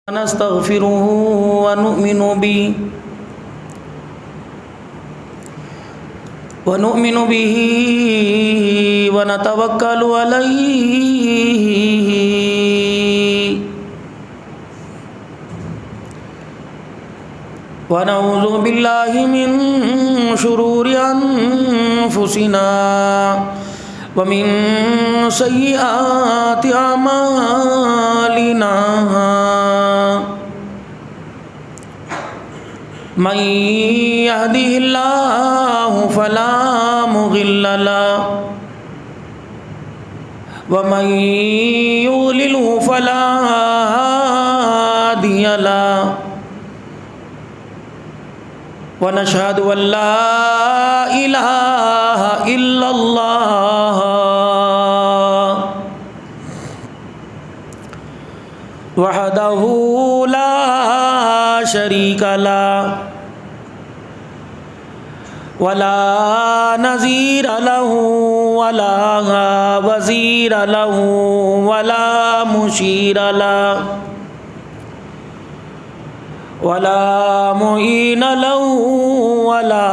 نستغفره ونؤمن به ونتوكل عليه ونعوذ بالله من شرور أنفسنا ومن سيئات أعمالنا من يهده الله فلا مضل له ومن يضلل فلا هادي له ونشهد أن لا إله إلا الله وحده لا شريك له ولا نظير له ولا وزير له ولا مشير له ولا معين له ولا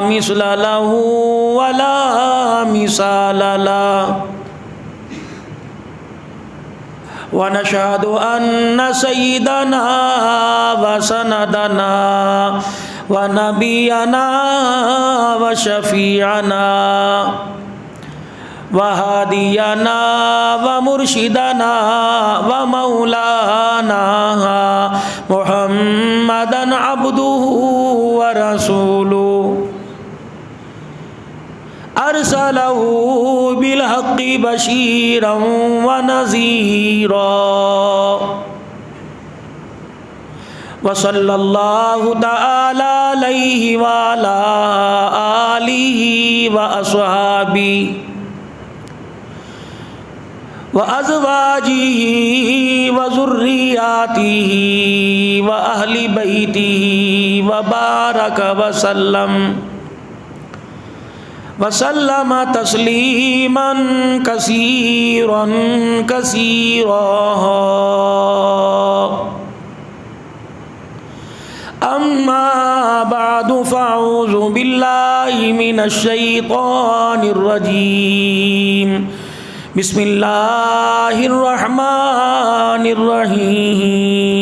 مثل له ولا مثال له ونشهد أن سيدنا وسندنا ونبينا وشفيعنا وهادينا ومرشدنا ومولانا محمدا عبده ورسوله أرسله بالحق بشيرا ونذيرا وصلى الله تعالى عليه وعلى آله وأصحابه وأزواجه وذرياته وأهل بيته وبارك وسلم تسليما كثيرا أما بعد فأعوذ بالله من الشيطان الرجيم بسم الله الرحمن الرحيم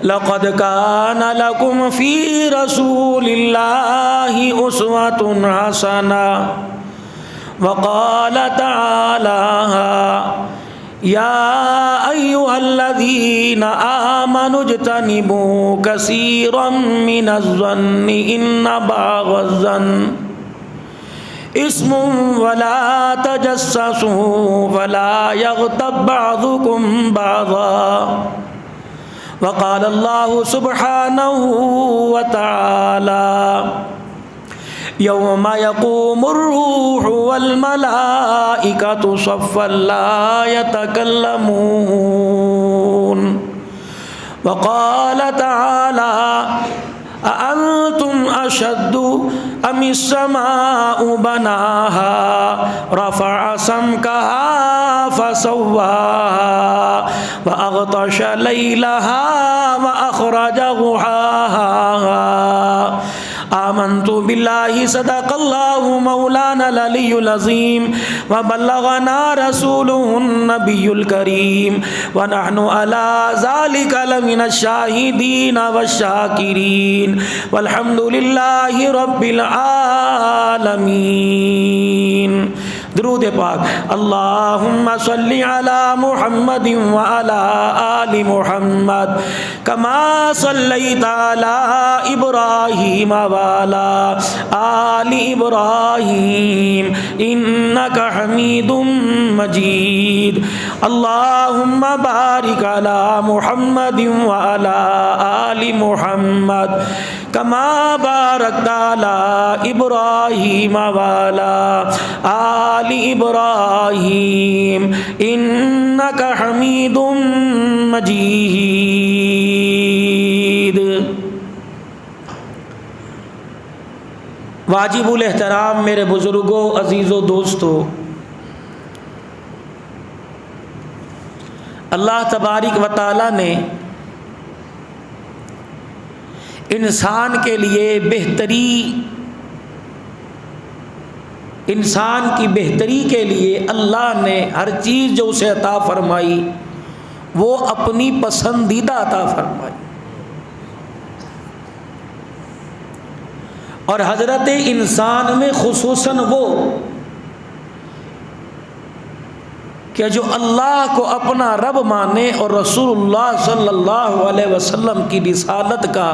لقد كان لكم في رسول الله أسوة حسنة وقال تعالى يا أيها الذين آمنوا اجتنبوا كثيرا من الظن إن بعض الظن اسم ولا تجسسوا فلا يغتب بعضكم بعضا وقال الله سبحانه وتعالى يوم يقوم الروح والملائكة صفا لا يتكلمون وقال تعالى أأنتم أشد أم السماء بناها رفع سمكها فسواها وأغطش ليلها وأخرج ضحاها آمنت بالله صدق الله مولانا العلي العظيم وبلغنا رسوله النبي الكريم ونحن على ذلك لمن الشاهدين والشاكرين والحمد لله رب العالمين. درود پاک. اللهم صل على محمد وعلى آل محمد كما صليت على إبراهيم وعلى آل إبراهيم إنك حميد مجيد. اللهم بارك على محمد وعلى آل محمد كما باركت على إبراهيم وعلى آل إبراهيم إنك حميد مجيد. واجب الاحترام میرے بزرگوں، عزیزوں، دوستوں، اللہ تبارک و تعالی نے انسان کے لیے انسان کی بہتری کے لیے اللہ نے ہر چیز جو اسے عطا فرمائی وہ اپنی پسندیدہ عطا فرمائی، اور حضرت انسان میں خصوصاً وہ کہ جو اللہ کو اپنا رب مانے اور رسول اللہ صلی اللہ علیہ وسلم کی رسالت کا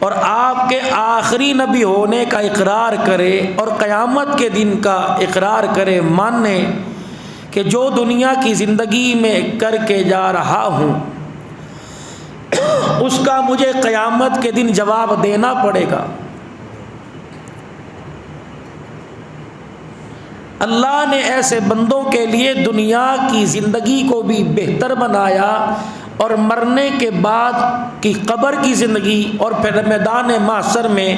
اور آپ کے آخری نبی ہونے کا اقرار کرے اور قیامت کے دن کا اقرار کرے، مانے کہ جو دنیا کی زندگی میں کر کے جا رہا ہوں اس کا مجھے قیامت کے دن جواب دینا پڑے گا۔ اللہ نے ایسے بندوں کے لیے دنیا کی زندگی کو بھی بہتر بنایا، اور مرنے کے بعد کی قبر کی زندگی اور پھر میدان محشر میں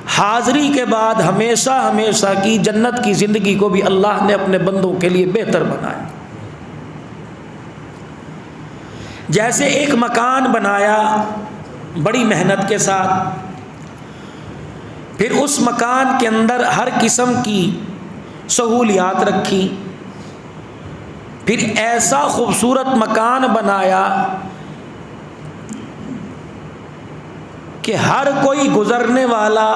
حاضری کے بعد ہمیشہ ہمیشہ کی جنت کی زندگی کو بھی اللہ نے اپنے بندوں کے لیے بہتر بنایا۔ جیسے ایک مکان بنایا بڑی محنت کے ساتھ، پھر اس مکان کے اندر ہر قسم کی سہولیات رکھی، پھر ایسا خوبصورت مکان بنایا کہ ہر کوئی گزرنے والا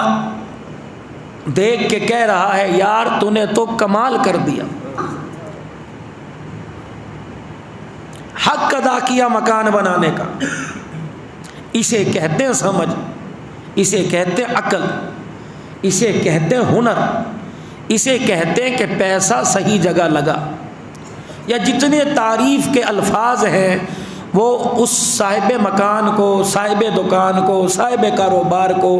دیکھ کے کہہ رہا ہے یار تو نے تو کمال کر دیا، حق ادا کیا مکان بنانے کا۔ اسے کہتے ہیں سمجھ، اسے کہتے ہیں عقل، اسے کہتے ہیں ہنر، اسے کہتے ہیں کہ پیسہ صحیح جگہ لگا، یا جتنے تعریف کے الفاظ ہیں وہ اس صاحب مکان کو، صاحب دکان کو، صاحب کاروبار کو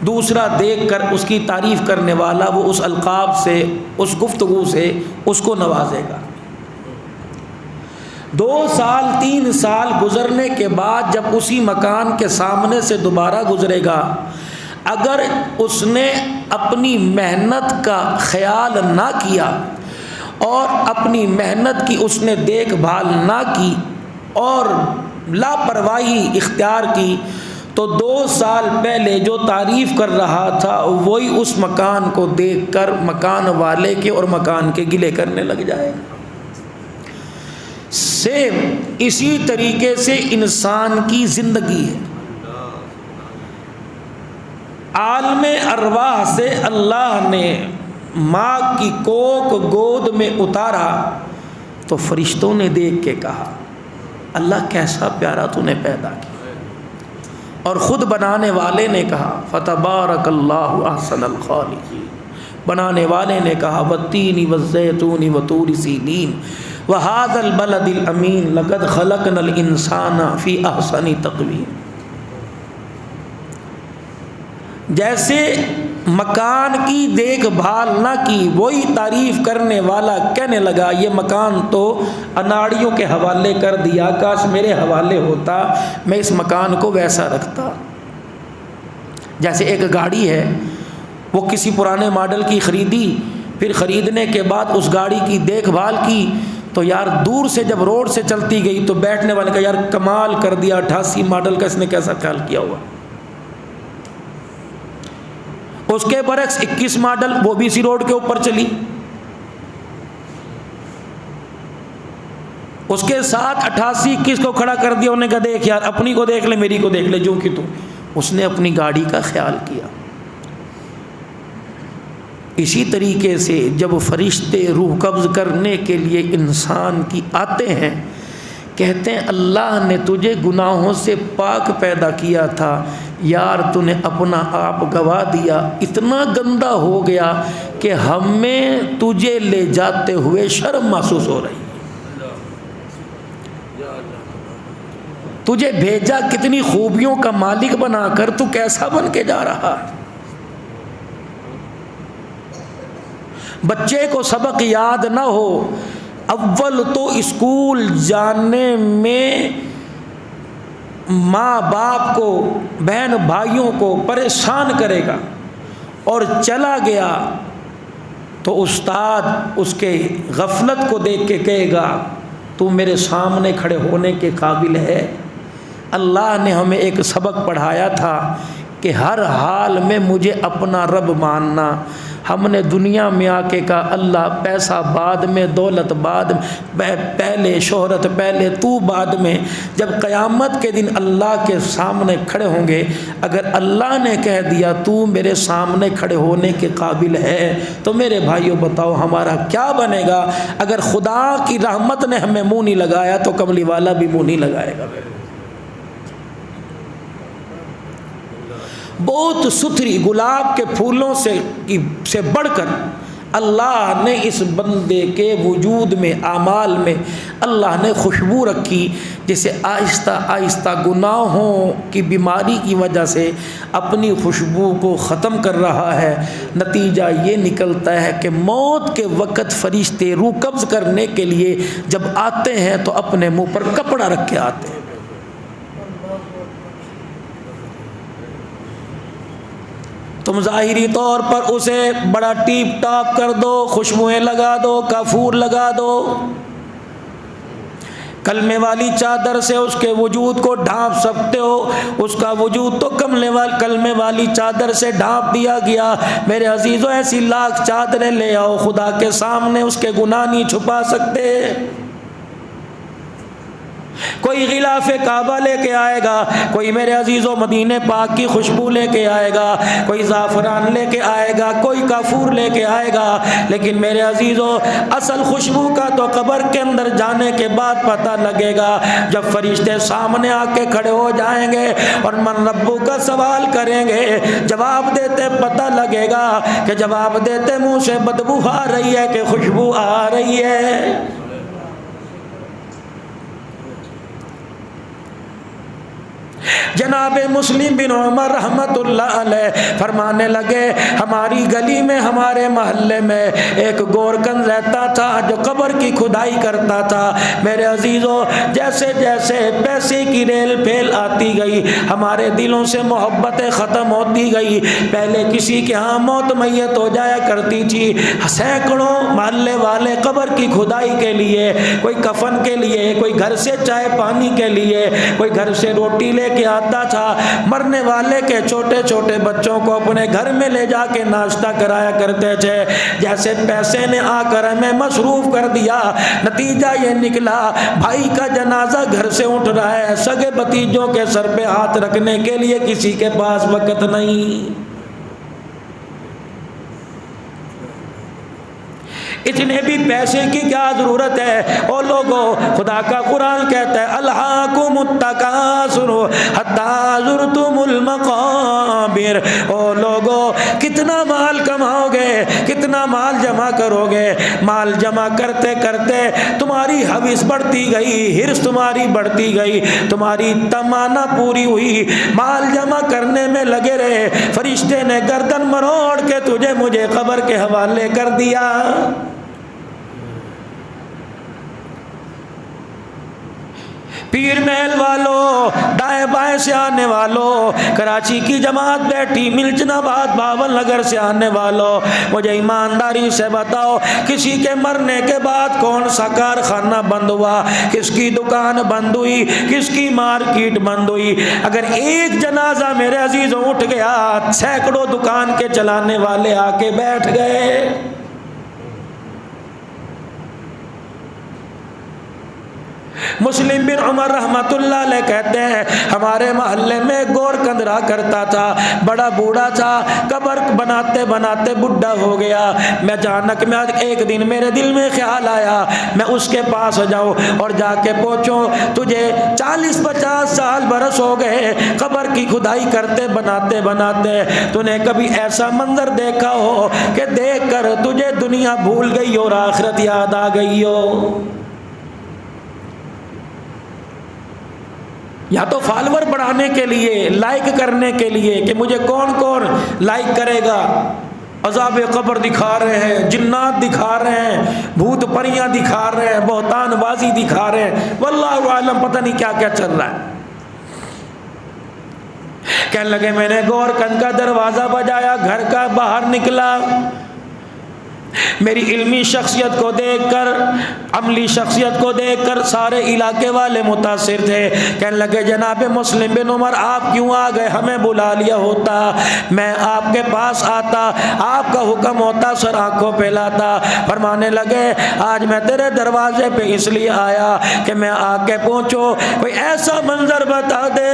دوسرا دیکھ کر اس کی تعریف کرنے والا وہ اس القاب سے، اس گفتگو سے اس کو نوازے گا۔ 2 سال 3 سال گزرنے کے بعد جب اسی مکان کے سامنے سے دوبارہ گزرے گا، اگر اس نے اپنی محنت کا خیال نہ کیا اور اپنی محنت کی اس نے دیکھ بھال نہ کی اور لاپرواہی اختیار کی، تو 2 سال پہلے جو تعریف کر رہا تھا وہی اس مکان کو دیکھ کر مکان والے کے اور مکان کے گلے کرنے لگ جائے گا۔ سیم اسی طریقے سے انسان کی زندگی ہے۔ عالم ارواح سے اللہ نے ماں کی کوکھ گود میں اتارا تو فرشتوں نے دیکھ کے کہا اللہ کیسا پیارا تو نے پیدا کیا، اور خود بنانے والے نے کہا فتبارک اللہ احسن الخالقین، بنانے والے نے کہا والتین والزیتون وطور سینین وہذا البلد الامین لقد خلقنا الانسان فی احسن تقویم۔ جیسے مکان کی دیکھ بھال نہ کی، وہی تعریف کرنے والا کہنے لگا یہ مکان تو اناڑیوں کے حوالے کر دیا، کاش میرے حوالے ہوتا، میں اس مکان کو ویسا رکھتا۔ جیسے ایک گاڑی ہے، وہ کسی پرانے ماڈل کی خریدی، پھر خریدنے کے بعد اس گاڑی کی دیکھ بھال کی تو یار دور سے جب روڈ سے چلتی گئی تو بیٹھنے والے کا یار کمال کر دیا، 88 ماڈل کا اس نے کیسا خیال کیا ہوا۔ اس کے برعکس 21 ماڈل وہ بھی اسی روڈ کے اوپر چلی، اس کے ساتھ 88 21 کو کھڑا کر دیا، انہوں نے کہا دیکھ یار اپنی کو دیکھ لے میری کو دیکھ لے جو کہ تو، اس نے اپنی گاڑی کا خیال کیا۔ اسی طریقے سے جب فرشتے روح قبض کرنے کے لیے انسان کی آتے ہیں، کہتے ہیں اللہ نے تجھے گناہوں سے پاک پیدا کیا تھا، یار تو نے اپنا آپ گوا دیا، اتنا گندا ہو گیا کہ ہمیں تجھے لے جاتے ہوئے شرم محسوس ہو رہی ہے، تجھے بھیجا کتنی خوبیوں کا مالک بنا کر، تو کیسا بن کے جا رہا ہے۔ بچے کو سبق یاد نہ ہو، اول تو اسکول جانے میں ماں باپ کو، بہن بھائیوں کو پریشان کرے گا، اور چلا گیا تو استاد اس کے غفلت کو دیکھ کے کہے گا تو میرے سامنے کھڑے ہونے کے قابل ہے۔ اللہ نے ہمیں ایک سبق پڑھایا تھا کہ ہر حال میں مجھے اپنا رب ماننا۔ ہم نے دنیا میں آ کے کہا اللہ پیسہ بعد میں، دولت بعد میں، پہلے شہرت پہلے، تو بعد میں۔ جب قیامت کے دن اللہ کے سامنے کھڑے ہوں گے، اگر اللہ نے کہہ دیا تو میرے سامنے کھڑے ہونے کے قابل ہے تو میرے بھائیوں بتاؤ ہمارا کیا بنے گا؟ اگر خدا کی رحمت نے ہمیں منہ نہیں لگایا تو کملی والا بھی منہ نہیں لگائے گا۔ بہت ستھری گلاب کے پھولوں سے بڑھ کر اللہ نے اس بندے کے وجود میں، اعمال میں اللہ نے خوشبو رکھی، جسے آہستہ آہستہ گناہوں کی بیماری کی وجہ سے اپنی خوشبو کو ختم کر رہا ہے۔ نتیجہ یہ نکلتا ہے کہ موت کے وقت فرشتے روح قبض کرنے کے لیے جب آتے ہیں تو اپنے منہ پر کپڑا رکھ کے آتے ہیں۔ تم ظاہری طور پر اسے بڑا ٹیپ ٹاپ کر دو، خوشبوئیں لگا دو، کافور لگا دو، کلمے والی چادر سے اس کے وجود کو ڈھانپ سکتے ہو، اس کا وجود تو کلمے والی چادر سے ڈھانپ دیا گیا۔ میرے عزیزوں ایسی لاکھ چادریں لے آؤ، خدا کے سامنے اس کے گناہ نہیں چھپا سکتے۔ کوئی غلاف کعبہ لے کے آئے گا، کوئی میرے عزیزوں مدینے پاک کی خوشبو لے کے آئے گا، کوئی زعفران لے کے آئے گا، کوئی کافور لے کے آئے گا، لیکن میرے عزیزوں اصل خوشبو کا تو قبر کے اندر جانے کے بعد پتہ لگے گا، جب فرشتے سامنے آ کے کھڑے ہو جائیں گے اور من ربو کا سوال کریں گے، جواب دیتے پتہ لگے گا کہ جواب دیتے منہ سے بدبو آ رہی ہے کہ خوشبو آ رہی ہے۔ جناب مسلم بن عمر رحمت اللہ علیہ فرمانے لگے ہماری گلی میں، ہمارے محلے میں ایک گورکن رہتا تھا جو قبر کی کھدائی کرتا تھا۔ میرے عزیزوں جیسے جیسے پیسے کی ریل پھیل آتی گئی ہمارے دلوں سے محبتیں ختم ہوتی گئی۔ پہلے کسی کے ہاں موت میت ہو جایا کرتی تھی، سینکڑوں محلے والے قبر کی کھدائی کے لیے، کوئی کفن کے لیے، کوئی گھر سے چائے پانی کے لیے، کوئی گھر سے روٹی لے کے آتا تھا۔ مرنے والے کے چھوٹے چھوٹے بچوں کو اپنے گھر میں لے جا کے ناشتہ کرایا کرتے تھے۔ جیسے پیسے نے آ کر ہمیں مصروف کر دیا، نتیجہ یہ نکلا بھائی کا جنازہ گھر سے اٹھ رہا ہے، سگے بھتیجوں کے سر پہ ہاتھ رکھنے کے لیے کسی کے پاس وقت نہیں۔ اتنے بھی پیسے کی کیا ضرورت ہے؟ او لوگو خدا کا قرآن کہتا ہے الہاکم التکاثر حتی زرتم المقابر۔ او لوگو کتنا مال کماؤ گے، کتنا مال جمع کرو گے، مال جمع کرتے کرتے تمہاری حوث بڑھتی گئی، ہرس تمہاری بڑھتی گئی، تمہاری تمنا پوری ہوئی، مال جمع کرنے میں لگے رہے، فرشتے نے گردن مروڑ کے تجھے مجھے قبر کے حوالے کر دیا۔ پیر محل والوں، دائیں بائیں سے آنے والوں، کراچی کی جماعت بیٹھی، ملچن آباد باول نگر سے آنے والوں، مجھے ایمانداری سے بتاؤ کسی کے مرنے کے بعد کون سا کارخانہ بند ہوا، کس کی دکان بند ہوئی، کس کی مارکیٹ بند ہوئی؟ اگر ایک جنازہ میرے عزیزوں اٹھ گیا، سینکڑوں دکان کے چلانے والے آ کے بیٹھ گئے۔ مسلم بن عمر رحمت اللہ علیہ کہتے ہیں ہمارے محلے میں گور کند رہا کرتا تھا، بڑا بوڑھا تھا، قبر بناتے بناتے بڈھا ہو گیا۔ میں اچانک ایک دن میرے دل میں خیال آیا میں اس کے پاس جاؤں اور جا کے پوچھوں تجھے 40-50 سال برس ہو گئے قبر کی کھدائی کرتے بناتے بناتے، تو نے کبھی ایسا منظر دیکھا ہو کہ دیکھ کر تجھے دنیا بھول گئی اور آخرت یاد آ گئی ہو؟ یا تو فالوور بڑھانے کے لیے، لائک کرنے کے لیے کہ مجھے کون کون لائک کرے گا، عذاب قبر دکھا رہے ہیں، جنات دکھا رہے ہیں، بھوت پریاں دکھا رہے ہیں، بہتان بازی دکھا رہے ہیں، واللہ عالم پتہ نہیں کیا کیا چل رہا ہے۔ کہنے لگے میں نے گور کند کا دروازہ بجایا، گھر کا باہر نکلا، میری علمی شخصیت کو دیکھ کر، عملی شخصیت کو دیکھ کر سارے علاقے والے متاثر تھے۔ کہنے لگے جناب مسلم بن عمر آپ کیوں آ گئے؟ ہمیں بلا لیا ہوتا، میں آپ کے پاس آتا، آپ کا حکم ہوتا، سر آنکھوں پہ لاتا۔ فرمانے لگے آج میں تیرے دروازے پہ اس لیے آیا کہ میں آ کے پہنچو، کوئی ایسا منظر بتا دے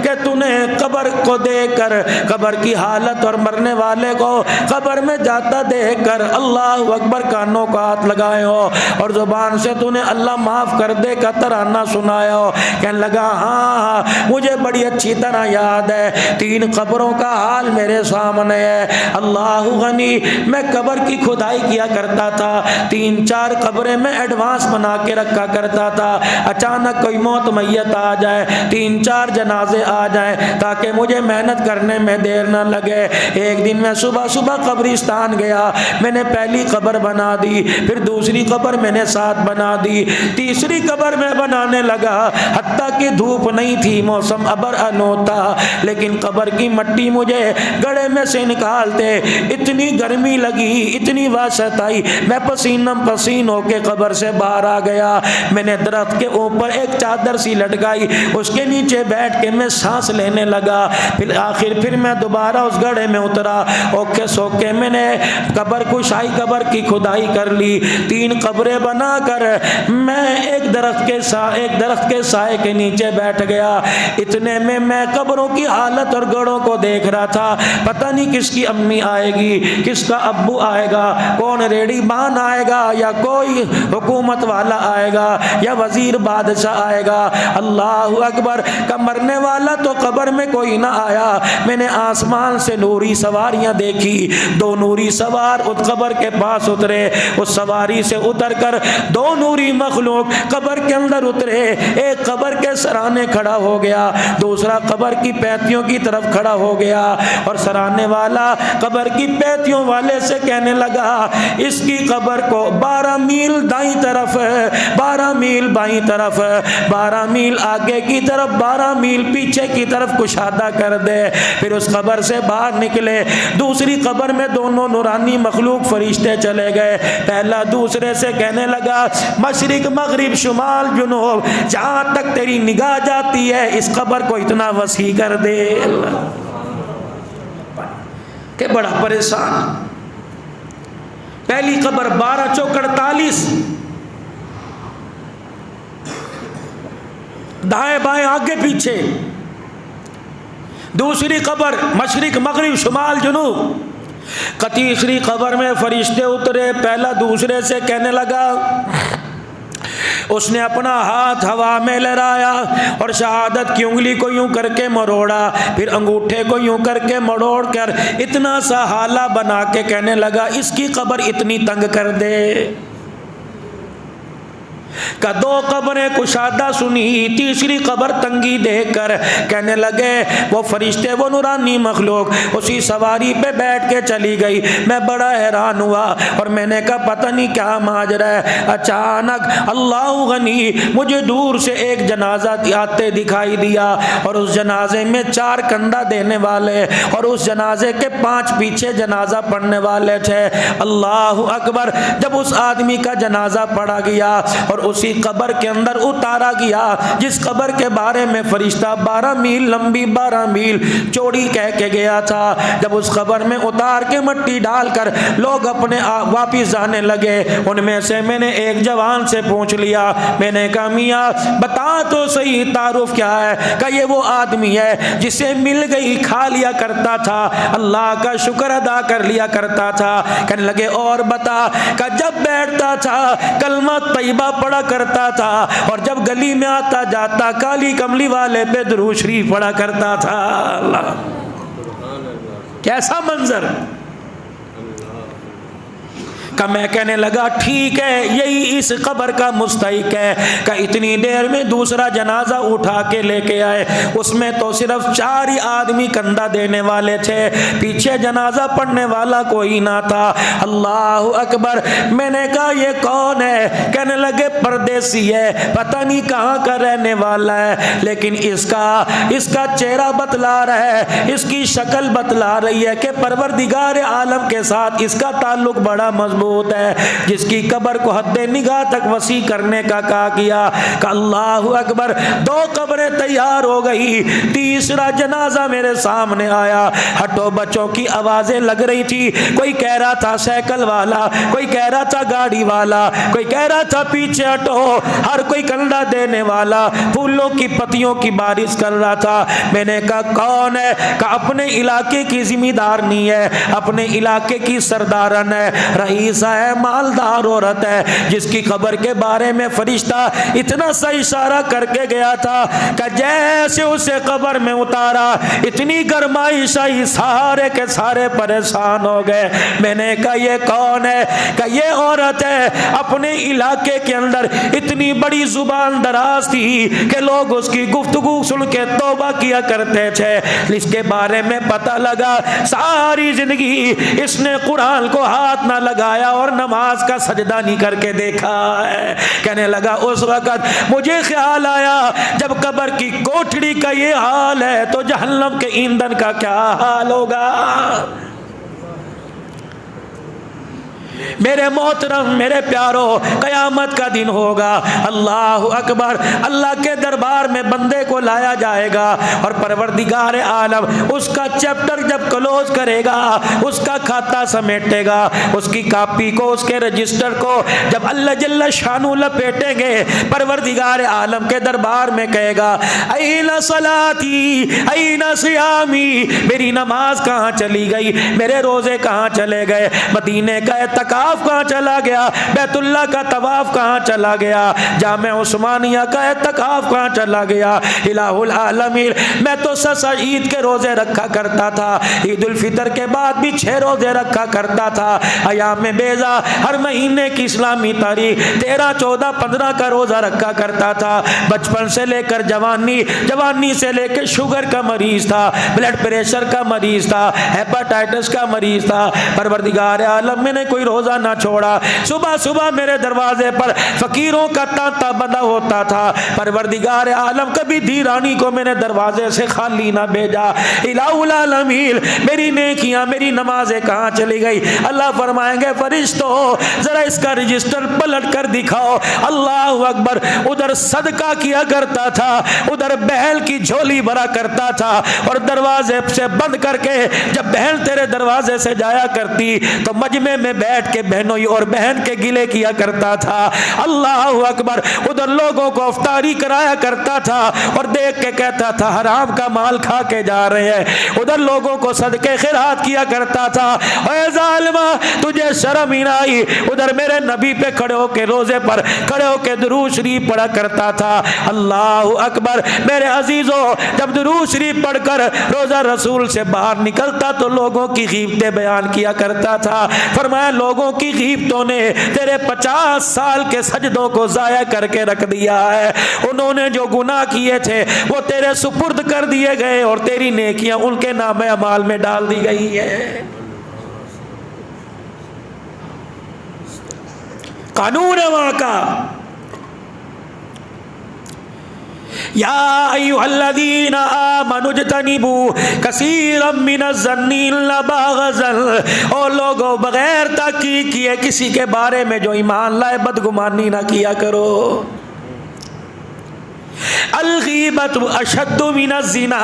کہ تو نے قبر کو دیکھ کر، قبر کی حالت اور مرنے والے کو قبر میں جاتا دیکھ کر اللہ اکبر کانوں کو ہاتھ لگائے ہو اور زبان سے تو نے اللہ معاف کر دے کا ترانہ سنایا ہو۔ کہنے لگا ہاں مجھے بڑی اچھی طرح یاد ہے، 3 قبروں کا حال میرے سامنے ہے۔ اللہ غنی، میں قبر کی کھدائی کیا کرتا تھا، 3-4 قبریں میں ایڈوانس بنا کے رکھا کرتا تھا، اچانک کوئی موت میت آ جائے، 3-4 جنازے آ جائیں تاکہ مجھے محنت کرنے میں دیر نہ لگے۔ ایک دن میں صبح صبح قبرستان گیا، میں نے پہلی قبر بنا دی، پھر دوسری قبر میں نے ساتھ بنا دی، تیسری قبر میں بنانے لگا، حتیٰ کہ دھوپ نہیں تھی، موسم ابر انو تھا، لیکن قبر کی مٹی مجھے گڑھے میں سے نکالتے اتنی گرمی لگی، اتنی وحشت آئی، میں پسینم پسین ہو کے قبر سے باہر آ گیا۔ میں نے درخت کے اوپر ایک چادر سی لٹکائی، اس کے نیچے بیٹھ کے میں سانس لینے لگا، پھر میں دوبارہ اس گڑھے میں اترا، اوکے سوکے میں نے قبر کشائی، قبر کی کھدائی کر لی، 3 قبریں بنا کر میں ایک درخت کے سائے کے نیچے بیٹھ گیا۔ اتنے میں قبروں کی حالت اور گڑھوں کو دیکھ رہا تھا، پتہ نہیں کس کی امی آئے گی، کس کا ابو آئے گا، کون ریڑی بان آئے گا، یا کوئی حکومت والا آئے گا، یا وزیر بادشاہ آئے گا۔ اللہ اکبر، مرنے والا تو قبر میں کوئی نہ آیا۔ میں نے آسمان سے نوری سواریاں دیکھی، 2 نوری سوار اس قبر کے پاس اترے، اس سواری سے اتر کر 2 نوری مخلوق قبر کے اندر اترے، ایک قبر کے سرانے کھڑا ہو گیا، دوسرا قبر کی پیتیوں کی طرف کھڑا ہو گیا، اور سرانے والا قبر کی پیتیوں والے سے کہنے لگا اس کی قبر کو 12 میل دائیں طرف، 12 میل بائیں طرف، 12 میل آگے کی طرف، 12 میل پیچھے کی طرف کشادہ کر دے۔ پھر اس قبر سے باہر نکلے، دوسری قبر میں دونوں نورانی مخلوق فرشتے چلے گئے، پہلا دوسرے سے کہنے لگا مشرق مغرب شمال جنوب جہاں تک تیری نگاہ جاتی ہے اس قبر کو اتنا وسیع کر دے۔ کہ بڑا پریشان، پہلی قبر 12 چوک 48، دائیں بائیں آگے پیچھے، دوسری قبر مشرق مغرب شمال جنوب، تیسری قبر میں فرشتے اترے، پہلا دوسرے سے کہنے لگا، اس نے اپنا ہاتھ ہوا میں لہرایا اور شہادت کی انگلی کو یوں کر کے مروڑا، پھر انگوٹھے کو یوں کر کے مروڑ کر اتنا سا حالہ بنا کے کہنے لگا اس کی قبر اتنی تنگ کر دے۔ کہ 2 قبریں کشادہ سنی، تیسری قبر تنگی دیکھ کر کہنے لگے، وہ فرشتے وہ نورانی مخلوق اسی سواری پہ بیٹھ کے چلی گئی۔ میں بڑا حیران ہوا اور میں نے کہا پتہ نہیں کیا ماجرا ہے۔ اچانک اللہ غنی مجھے دور سے ایک جنازہ آتے دکھائی دیا، اور اس جنازے میں 4 کندھا دینے والے اور اس جنازے کے 5 پیچھے جنازہ پڑھنے والے تھے۔ اللہ اکبر، جب اس آدمی کا جنازہ پڑھا گیا اور اسی قبر کے اندر اتارا گیا جس قبر کے بارے میں فرشتہ 12 میل لمبی 12 میل چوڑی کہہ کے گیا تھا، جب اس قبر میں اتار کے مٹی ڈال کر لوگ اپنے واپس جانے لگے، ان میں سے میں نے ایک جوان سے پوچھ لیا، میں نے کہا میاں بتا تو صحیح تعارف کیا ہے؟ کہ یہ وہ آدمی ہے جسے مل گئی کھا لیا کرتا تھا، اللہ کا شکر ادا کر لیا کرتا تھا۔ کہنے لگے اور بتا؟ کہ جب بیٹھتا تھا کلمہ طیبہ پڑھا کرتا تھا، اور جب گلی میں آتا جاتا کالی کملی والے پہ درود شریف پڑھا کرتا تھا۔ اللہ کیسا منظر! کہ میں کہنے لگا ٹھیک ہے یہی اس قبر کا مستحق ہے۔ کہ اتنی دیر میں دوسرا جنازہ اٹھا کے لے کے آئے، اس میں تو صرف 4 ہی آدمی کندھا دینے والے تھے، پیچھے جنازہ پڑھنے والا کوئی نہ تھا۔ اللہ اکبر، میں نے کہا یہ کون ہے؟ کہنے لگے پردیسی ہے، پتہ نہیں کہاں کا رہنے والا ہے، لیکن اس کا چہرہ بتلا رہا ہے، اس کی شکل بتلا رہی ہے کہ پروردگار عالم کے ساتھ اس کا تعلق بڑا مضبوط مردود ہے، جس کی قبر کو حد نگاہ تک وسیع کرنے کا کہا گیا کہ اللہ اکبر، 2 قبریں تیار ہو گئی، تیسرا جنازہ میرے سامنے آیا، ہٹو بچوں کی آوازیں لگ رہی تھی، کوئی کہہ رہا تھا سائیکل والا، کوئی کہہ رہا تھا گاڑی والا، کوئی کہہ رہا تھا پیچھے ہٹو، ہر کوئی کنڈا دینے والا پھولوں کی پتیوں کی بارش کر رہا تھا۔ میں نے کہا کون ہے؟ کہ اپنے علاقے کی ذمہ دار نہیں ہے، اپنے علاقے کی سردارن ہے، رئیسہ ہے، مالدار عورت ہے، جس کی قبر کے بارے میں فرشتہ اتنا سا اشارہ کر کے گیا تھا کہ جیسے اسے قبر میں اتارا اتنی گرمائش آئی، سارے کے سارے پریشان ہو گئے۔ میں نے کہا یہ کون ہے؟ کہ یہ عورت ہے، اپنے علاقے کے اندر اتنی بڑی زبان دراز تھی کہ لوگ اس کی گفتگو سن کے توبہ کیا کرتے تھے۔ اس کے بارے میں پتہ لگا ساری زندگی اس نے قرآن کو ہاتھ نہ لگایا اور نماز کا سجدہ نہیں کر کے دیکھا ہے۔ کہنے لگا اس وقت مجھے خیال آیا جب قبر کی کوٹڑی کا یہ حال ہے تو جہنم کے ایندھن کا کیا حال ہوگا۔ میرے محترم، میرے پیارو، قیامت کا دن ہوگا، اللہ اکبر، اللہ کے دربار میں بندے کو لایا جائے گا اور پروردگار عالم اس کا چیپٹر جب کلوز کرے گا، اس کا کھاتا سمیٹے گا، اس کی کاپی کو، اس کے رجسٹر کو جب اللہ جل شانہ لپیٹیں گے، پروردگار عالم کے دربار میں کہے گا این صلاتی این صیامی، میری نماز کہاں چلی گئی، میرے روزے کہاں چلے گئے، مدینے کا اعتکاف کہاں چلا گیا، بیت اللہ کا طواف کہاں چلا گیا، جامع عثمانیہ کا اعتکاف کہاں چلا گیا۔ الہ العالمین، میں تو سسا عید کے روزے رکھا کرتا تھا، عید الفطر کے بعد بھی 6 روزے رکھا کرتا تھا، ایام بیضا ہر مہینے کی اسلامی تاریخ 13، 14، 15 کا روزہ رکھا کرتا تھا، بچپن سے لے کر جوانی، جوانی سے لے کے شوگر کا مریض تھا، بلڈ پریشر کا مریض تھا، ہیپاٹائٹس کا مریض تھا، پروردگار عالم میں نے کوئی روزہ نہ چھوڑا۔ صبح صبح میرے دروازے پر فقیروں کا تانتا بندہ ہوتا تھا، پروردگار عالم کبھی دھیرانی کو میں نے دروازے سے خالی نہ بھیجا۔ الہ العالمین، میری نیکیاں، میری نمازیں کہاں چلی گئی؟ اللہ فرمائیں گے فرشتوں ذرا اس کا رجسٹر پلٹ کر دکھاؤ۔ اللہ اکبر، ادھر صدقہ کیا کرتا تھا، ادھر بہن کی جھولی بھرا کرتا تھا، اور دروازے سے بند کر کے جب بہن تیرے دروازے سے جایا کرتی تو مجمع میں بیٹھ کے بہنوئی اور بہن کے گلے کیا کرتا تھا۔ اللہ اکبر، ادھر لوگوں کو افطاری کرایا کرتا تھا اور دیکھ کے کہتا تھا حرام کا مال کھا کے جا رہے ہیں، ادھر لوگوں کو صدقے خیرات کیا کرتا تھا۔ اے ظالمہ، تجھے شرم ہی نہ آئی؟ ادھر میرے نبی پہ کھڑے ہو کے روزے پر کھڑے ہو کے درود شریف پڑھا کرتا تھا۔ اللہ اکبر، میرے عزیزوں، جب درود شریف پڑھ کر روزہ رسول سے باہر نکلتا تو لوگوں کی غیبتیں بیان کیا کرتا تھا۔ فرمایا لوگوں کی غیبتوں نے تیرے 50 سال کے سجدوں کو ضائع کر کے رکھ دیا ہے، انہوں نے جو گناہ کیے تھے وہ تیرے سپرد کر دیے گئے اور تیری نیکیاں ان کے نام اعمال میں ڈال دی گئی ہے۔ قانون ہے وہاں کا۔ یا ایھا الذین آمنوا اجتنبوا کثیرا من الظن ان بعض الظن، او لوگوں بغیر تحقیق کیے کسی کے بارے میں جو ایمان لائے بدگمانی نہ کیا کرو۔ الغیبت اشد من الزنا،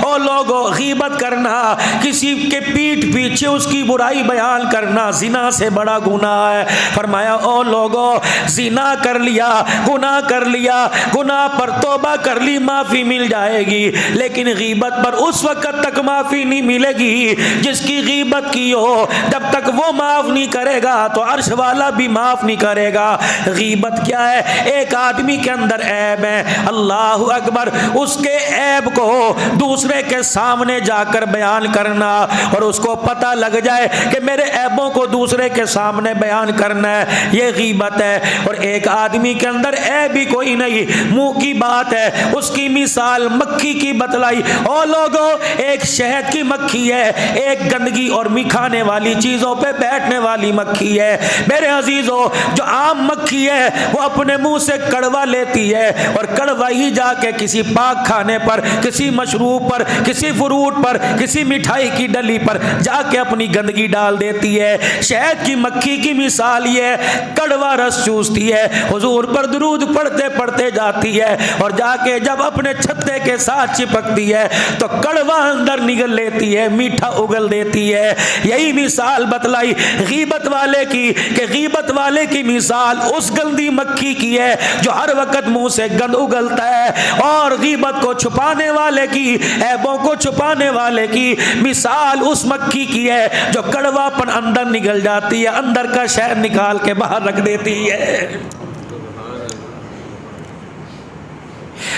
او لوگو غیبت کرنا، کسی کے پیٹھ پیچھے اس کی برائی بیان کرنا زنا سے بڑا گناہ ہے۔ فرمایا او لوگو زنا کر لیا، گناہ کر لیا، گناہ پر توبہ کر لی، معافی مل جائے گی، لیکن غیبت پر اس وقت تک معافی نہیں ملے گی جس کی غیبت کی ہو، جب تک وہ معاف نہیں کرے گا تو عرش والا بھی معاف نہیں کرے گا۔ غیبت کیا ہے؟ ایک آدمی کے اندر عیب ہے، اللہ اکبر، اس کے عیب کو دوسرے کے سامنے جا کر بیان کرنا اور اس کو پتہ لگ جائے کہ میرے عیبوں کو دوسرے کے سامنے بیان کرنا ہے، یہ غیبت ہے۔ اور ایک آدمی کے اندر عیب ہی کوئی نہیں، منہ کی بات ہے، اس کی مثال مکھی کی بتلائی۔ او لوگوں، ایک شہد کی مکھی ہے، ایک گندگی اور کھانے والی چیزوں پہ بیٹھنے والی مکھی ہے۔ میرے عزیزوں، جو عام مکھی ہے وہ اپنے منہ سے کڑوا لیتی ہے اور کڑوا ہی جا جا کے کسی پاک کھانے پر، کسی مشروب پر، کسی فروٹ پر، کسی مٹھائی کی ڈلی پر جا کے اپنی گندگی ڈال دیتی ہے۔ شہد کی مکھی کی مثال یہ ہے، کڑوا رس چوستی ہے، حضور پر درود پڑھتے پڑھتے جاتی ہے اور جا کے جب اپنے چھتے کے ساتھ چپکتی ہے تو کڑوا اندر نگل لیتی ہے، میٹھا اگل دیتی ہے۔ یہی مثال بتلائی غیبت والے کی کہ غیبت والے کی مثال اس گندی مکھی کی ہے جو ہر وقت منہ سے گند اگلتا ہے، اور غیبت کو چھپانے والے کی، عیبوں کو چھپانے والے کی مثال اس مکھی کی ہے جو کڑوا پن اندر نگل جاتی ہے، اندر کا شہد نکال کے باہر رکھ دیتی ہے۔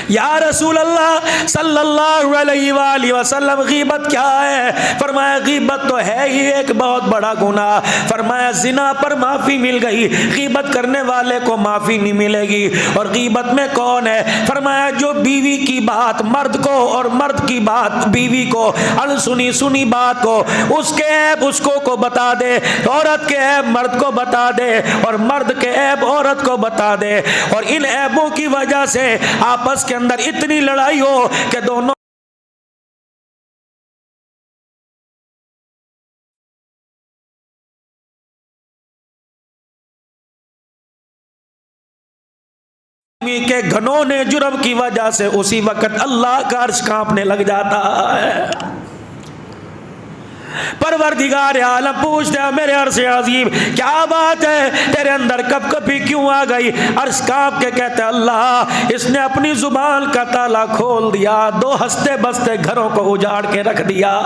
یا رسول اللہ صلی اللہ علیہ وآلہ وسلم غیبت کیا ہے؟ فرمایا غیبت تو ہے ہی ایک بہت بڑا گناہ۔ فرمایا زنا پر معافی مل گئی، غیبت کرنے والے کو معافی نہیں ملے گی۔ اور غیبت میں کون ہے؟ فرمایا جو بیوی کی بات مرد کو اور مرد کی بات بیوی کو، انسنی سنی بات کو، اس کے عیب اس کو بتا دے، عورت کے عیب مرد کو بتا دے اور مرد کے عیب عورت کو بتا دے، اور ان عیبوں کی وجہ سے آپس کے اندر اتنی لڑائی ہو کہ دونوں کے گھنونے جرم کی وجہ سے اسی وقت اللہ کا عرش کانپنے لگ جاتا ہے۔ پروردگار عالم پوچھتے ہیں میرے عرش عظیم کیا بات ہے، تیرے اندر کب کبھی کیوں آ گئی؟ عرش کانپ کے کہتے ہیں اللہ اس نے اپنی زبان کا تالا کھول دیا، دو ہنستے بستے گھروں کو اجاڑ کے رکھ دیا۔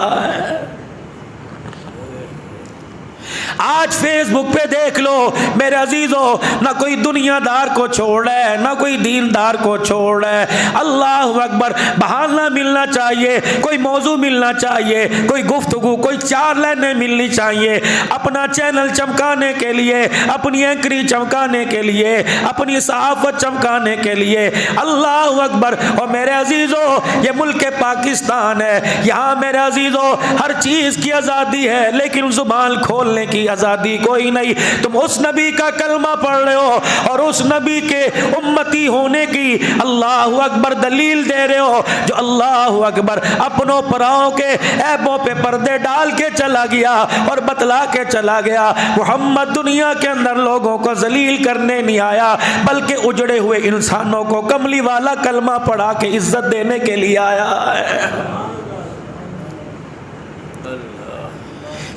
آج فیس بک پہ دیکھ لو میرے عزیزو، نہ کوئی دنیا دار کو چھوڑ رہا ہے، نہ کوئی دین دار کو چھوڑ رہا ہے۔ اللہ اکبر، بہانہ ملنا چاہیے، کوئی موضوع ملنا چاہیے، کوئی گفتگو، کوئی چار لائنیں ملنی چاہیے اپنا چینل چمکانے کے لیے، اپنی اینکری چمکانے کے لیے، اپنی صحافت چمکانے کے لیے۔ اللہ اکبر۔ اور میرے عزیزو یہ ملک پاکستان ہے، یہاں میرے عزیزو ہر چیز کی آزادی ہے لیکن زبان کھولنے کی آزادی کوئی نہیں۔ تم اس نبی کا کلمہ پڑھ رہے ہو اور اس نبی کے امتی ہونے کی اللہ اکبر دلیل دے رہے ہو جو اللہ اکبر اپنوں پراؤں کے عیبوں پہ پردے ڈال کے چلا گیا اور بتلا کے چلا گیا۔ محمد دنیا کے اندر لوگوں کو ذلیل کرنے نہیں آیا بلکہ اجڑے ہوئے انسانوں کو کملی والا کلمہ پڑھا کے عزت دینے کے لیے آیا ہے۔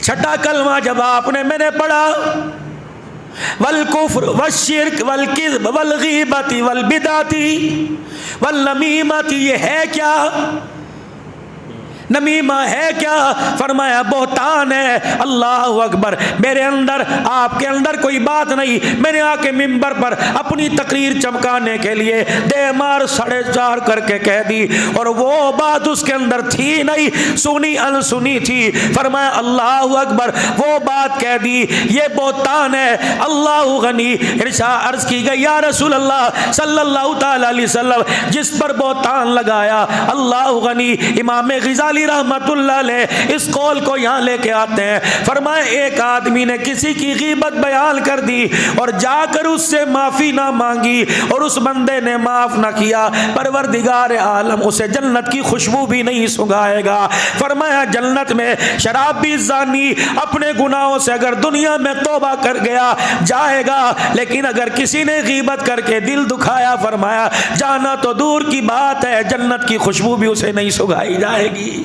چھٹا کلمہ جب آپ نے میں نے پڑھا والکفر والشرک والکذب والغیبت والبدعت والنمیمت، یہ ہے کیا؟ نمیمہ ہے کیا؟ فرمایا بہتان ہے۔ اللہ اکبر۔ میرے اندر آپ کے اندر کوئی بات نہیں، میں نے آ کے ممبر پر اپنی تقریر چمکانے کے لیے دے مار 4.5 کر کے کہہ دی اور وہ بات اس کے اندر تھی نہیں، سنی انسنی تھی۔ فرمایا اللہ اکبر، وہ بات کہہ دی، یہ بہتان ہے۔ اللہ غنی۔ ارشاد عرض کی گئی یا رسول اللہ صلی اللہ تعالی علیہ وسلم جس پر بہتان لگایا اللہ غنی، امام غزالی رحمت اللہ علیہ اس قول کو یہاں لے کے آتے ہیں۔ فرمائے ایک آدمی نے کسی کی غیبت بیان کر دی اور جا کر اس سے معافی نہ مانگی اور اس بندے نے معاف نہ کیا، پروردگار عالم اسے جنت کی خوشبو بھی نہیں سنگھائے گا۔ فرمایا جنت میں شرابی زانی اپنے گناہوں سے اگر دنیا میں توبہ کر گیا جائے گا، لیکن اگر کسی نے غیبت کر کے دل دکھایا فرمایا جانا تو دور کی بات ہے، جنت کی خوشبو بھی اسے نہیں سنگھائی جائے گی۔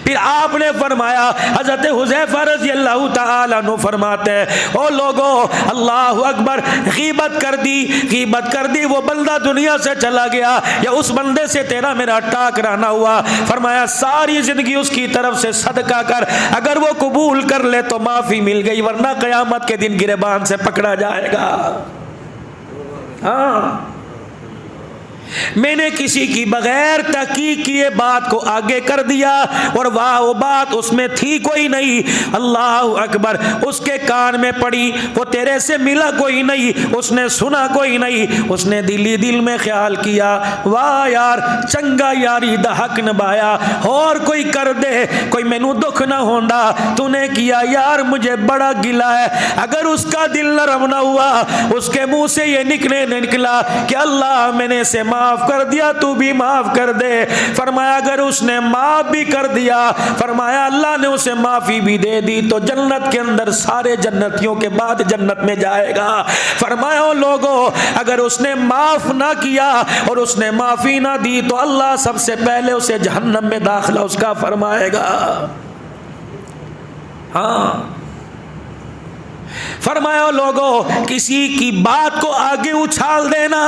پھر آپ نے فرمایا، حضرت حذیفہ رضی اللہ تعالیٰ عنہ فرماتے ہیں او لوگو اللہ اکبر، غیبت کر دی وہ بندہ دنیا سے چلا گیا یا اس بندے سے تیرا میرا ٹاکرانا ہوا، فرمایا ساری زندگی اس کی طرف سے صدقہ کر، اگر وہ قبول کر لے تو معافی مل گئی ورنہ قیامت کے دن گریبان سے پکڑا جائے گا۔ ہاں میں نے کسی کی بغیر تحقیق کیے بات کو آگے کر دیا اور وہ بات اس میں تھی کوئی نہیں. اللہ اکبر. اس کے کان میں پڑی, وہ تیرے سے ملا کوئی نہیں, اس نے سنا کوئی نہیں. اس نے دل میں خیال کیا, واہ یار چنگا یاری دا حق نبایا, اور کوئی کر دے کوئی مینوں دکھ نہ ہوندا. تو نے کیا یار مجھے بڑا گلا ہے. اگر اس کا دل نرم نہ ہوا, اس کے منہ سے یہ نکلا کہ اللہ میں نے اسے معاف کر دیا, تو بھی معاف کر دے. فرمایا اگر اس نے معاف بھی کر دیا, فرمایا اللہ نے اسے معافی بھی دے دی, تو جنت کے اندر سارے جنتیوں کے بعد جنت میں جائے گا. فرمایا او لوگوں, اگر اس نے معاف نہ کیا اور اس نے معافی نہ دی تو اللہ سب سے پہلے اسے جہنم میں داخلہ اس کا فرمائے گا. ہاں فرمایا لوگوں, کسی کی بات کو آگے اچھال دینا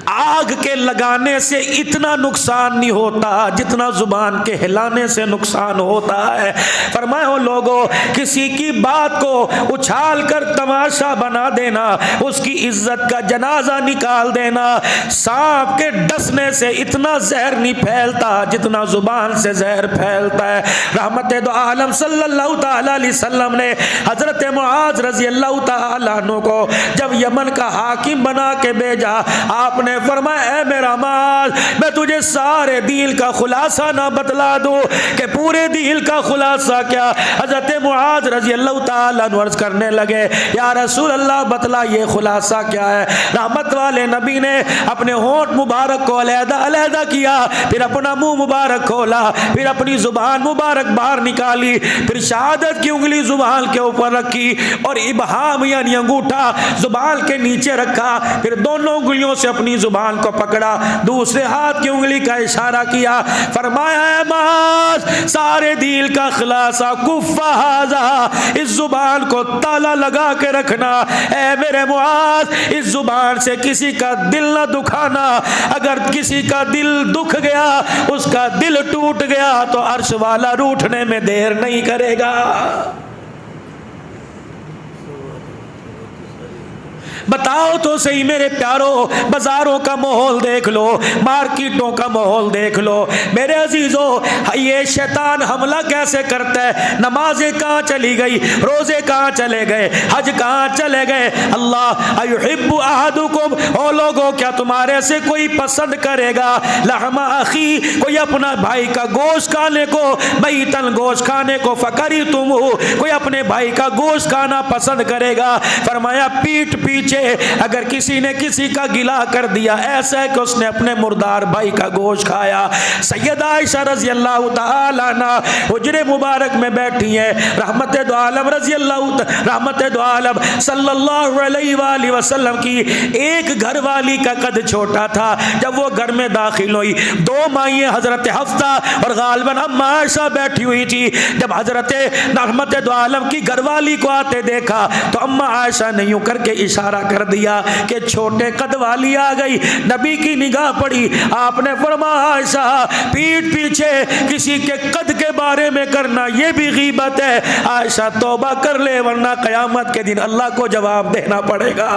آگ کے لگانے سے اتنا نقصان نہیں ہوتا جتنا زبان کے ہلانے سے نقصان ہوتا ہے. فرمایا لوگوں, کسی کی بات کو اچھال کر تماشا بنا دینا, اس کی عزت کا جنازہ نکال دینا, سانپ کے ڈسنے سے اتنا زہر نہیں پھیلتا جتنا زبان سے زہر پھیلتا ہے. رحمت دو عالم صلی اللہ تعالی علیہ وسلم نے حضرت معاذ رضی اللہ تعالی عنہ کو جب یمن کا حاکم بنا کے بھیجا, آپ نے فرمایا اے میرا معاذ, میں تجھے سارے دین کا خلاصہ نہ بتلا دوں کہ پورے دین کا خلاصہ کیا. حضرت معاذ رضی اللہ تعالیٰ عنہ عرض کرنے لگے یا رسول اللہ بتلا یہ خلاصہ کیا ہے. رحمت والے نبی نے اپنے ہونٹ مبارک کو علیحدہ علیحدہ کیا, پھر اپنا منہ مبارک کھولا, پھر اپنی زبان مبارک باہر نکالی, پھر شہادت کی انگلی زبان کے اوپر رکھی اور ابہام یعنی انگوٹھا زبان کے نیچے رکھا, پھر دونوں انگلیوں سے اپنی زبان کو پکڑا, دوسرے ہاتھ کی انگلی کا اشارہ کیا. فرمایا اے معاذ, سارے دین کا خلاصہ کفا ھذا, اس زبان کو تالا لگا کے رکھنا. اے میرے معاذ, اس زبان سے کسی کا دل نہ دکھانا. اگر کسی کا دل دکھ گیا, اس کا دل ٹوٹ گیا, تو عرش والا روٹھنے میں دیر نہیں کرے گا. بتاؤ تو صحیح میرے پیارو, بازاروں کا ماحول دیکھ لو, مارکیٹوں کا ماحول دیکھ لو میرے عزیزو, یہ شیطان حملہ کیسے کرتا ہے. نمازیں کہاں چلی گئی, روزے کہاں چلے گئے, حج کہاں چلے گئے. اللہ ایحب احدکم, او لوگوں کیا تمہارے سے کوئی پسند کرے گا لحم اخی, کوئی اپنا بھائی کا گوشت کھانے کو, میتن گوشت کھانے کو, فکرہتم, کوئی اپنے بھائی کا گوشت کھانا پسند کرے گا. فرمایا پیٹھ پیچھے اگر کسی نے کسی کا گلا کر دیا, ایسا ہے کہ اس نے اپنے مردار بھائی کا گوشت کھایا. سیدہ عائشہ رضی اللہ تعالی عنہ حجرے مبارک میں بیٹھی ہیں, رحمت دو عالم رضی اللہ رحمت دو عالم صلی اللہ علیہ وآلہ وسلم کی ایک گھر والی کا قد چھوٹا تھا. جب وہ گھر میں داخل ہوئی, دو مائیں حضرت حفصہ اور غالباً اما عائشہ بیٹھی ہوئی تھی. جب حضرت رحمت دو عالم کی گھر والی کو آتے دیکھا تو اما عائشہ نے یوں کر کے اشارہ کر دیا کہ چھوٹے قد والی آ گئی. نبی کی نگاہ پڑی, آپ نے فرمایا عائشہ پیٹھ پیچھے کسی کے قد کے بارے میں کرنا یہ بھی غیبت ہے. عائشہ توبہ کر لے ورنہ قیامت کے دن اللہ کو جواب دینا پڑے گا.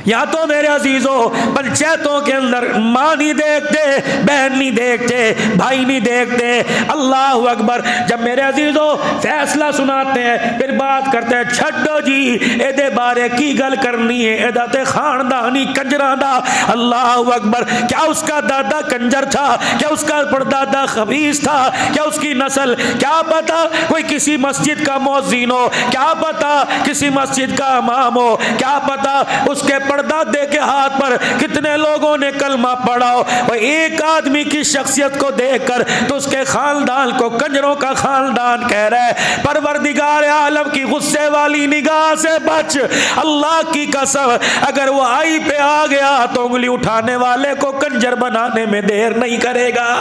یا تو میرے عزیزوں پنچایتوں کے اندر ماں نہیں دیکھتے, بہن نہیں دیکھتے, بھائی نہیں دیکھتے. اللہ اکبر. جب میرے عزیزوں فیصلہ سناتے ہیں پھر بات کرتے ہیں, چھڈو جی ایدے بارے کی گل کرنی ہے, ایدا تے خاندانی کنجراں دا. اللہ اکبر. کیا اس کا دادا کنجر تھا, کیا اس کا پردادا خبیث تھا, کیا اس کی نسل, کیا پتا کوئی کسی مسجد کا مؤذن ہو, کیا پتا کسی مسجد کا امام ہو, کیا پتا اس کے پردادے کے ہاتھ پر کتنے لوگوں نے کلمہ پڑھا ہو. اور ایک آدمی کی شخصیت کو دیکھ کر تو اس کے خاندان کو کنجروں کا خاندان کہہ رہا ہے. پروردگار عالم کی غصے والی نگاہ سے بچ, اللہ کی قسم اگر وہ آئی پہ آ گیا تو انگلی اٹھانے والے کو کنجر بنانے میں دیر نہیں کرے گا.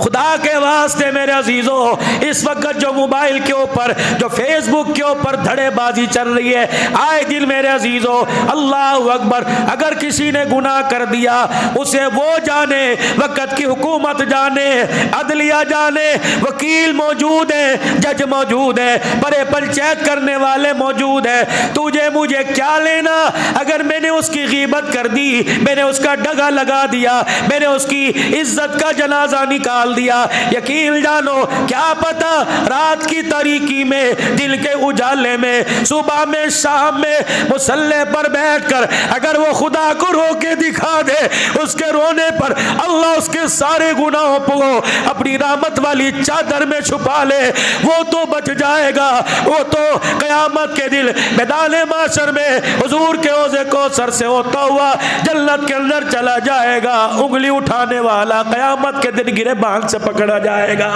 خدا کے واسطے میرے عزیزوں، اس وقت جو موبائل کے اوپر، جو فیس بک کے اوپر دھڑے بازی چل رہی ہے، آئے دن میرے عزیزوں، اللہ اکبر، اگر کسی نے گناہ کر دیا اسے وہ جانے، وقت کی حکومت جانے، عدلیہ جانے، وکیل موجود ہے، جج موجود ہے، بڑے پنچایت کرنے والے موجود ہیں، تجھے مجھے کیا لینا؟ اگر میں نے اس کی غیبت کر دی، میں نے اس کا ڈگا لگا دیا، میں نے اس کی عزت کا جنازہ نکال دیا، یقین جانو کیا پتا رات کی تاریکی میں، دل کے اجالے میں، صبح میں، شام میں مصلی پر بیٹھ کر اگر وہ خدا کو رو کے دکھا دے، اس کے رونے پر اللہ اس کے سارے گناہوں کو اپنی رحمت والی چادر میں چھپا لے، وہ تو بچ جائے گا، وہ تو قیامت کے دل میدان محشر میں حضور کے حوض کوثر سے ہوتا ہوا جنت کے اندر چلا جائے گا، انگلی اٹھانے والا قیامت کے دن گرے بانگ سے پکڑا جائے گا۔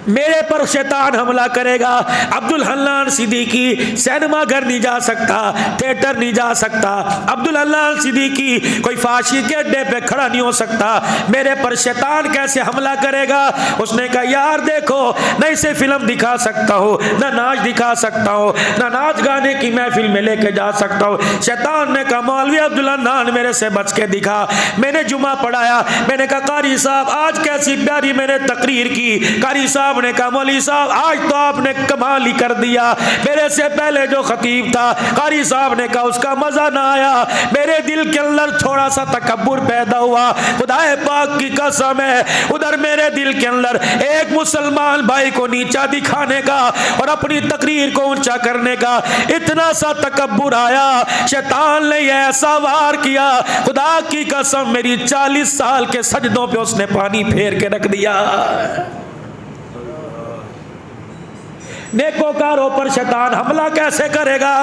میرے پر شیطان حملہ کرے گا، عبدالحنان صدیقی سینما گھر نہیں جا سکتا، تھیٹر نہیں جا سکتا، عبدالحنان صدیقی کوئی فحاشی کے اڈے پہ کھڑا نہیں ہو سکتا، میرے پر شیطان کیسے حملہ کرے گا؟ اس نے کہا یار دیکھو، نہ اسے فلم دکھا سکتا ہوں، نہ ناچ دکھا سکتا ہوں، نہ ناچ گانے کی محفل میں لے کے جا سکتا ہوں۔ شیطان نے کہا مولوی عبدالحنان میرے سے بچ کے دکھا۔ میں نے جمعہ پڑھایا، میں نے کہا قاری صاحب آج کیسی پیاری میں نے تقریر کی۔ قاری صاحب نے کہا مولوی صاحب آج تو آپ نے کمال ہی کر دیا، میرے سے پہلے جو خطیب تھا قاری صاحب نے کہا اس کا مزہ نہ آیا، میرے دل کے اندر تھوڑا سا تکبر پیدا ہوا، خدا پاک کی قسم ہے ادھر میرے دل کے اندر ایک مسلمان بھائی کو نیچا دکھانے کا اور اپنی تقریر کو اونچا کرنے کا اتنا سا تکبر آیا، شیطان نے ایسا وار کیا، خدا کی قسم میری 40 سال کے سجدوں پہ اس نے پانی پھیر کے رکھ دیا۔ نیکوکاروں پر شیطان حملہ کیسے کرے گا؟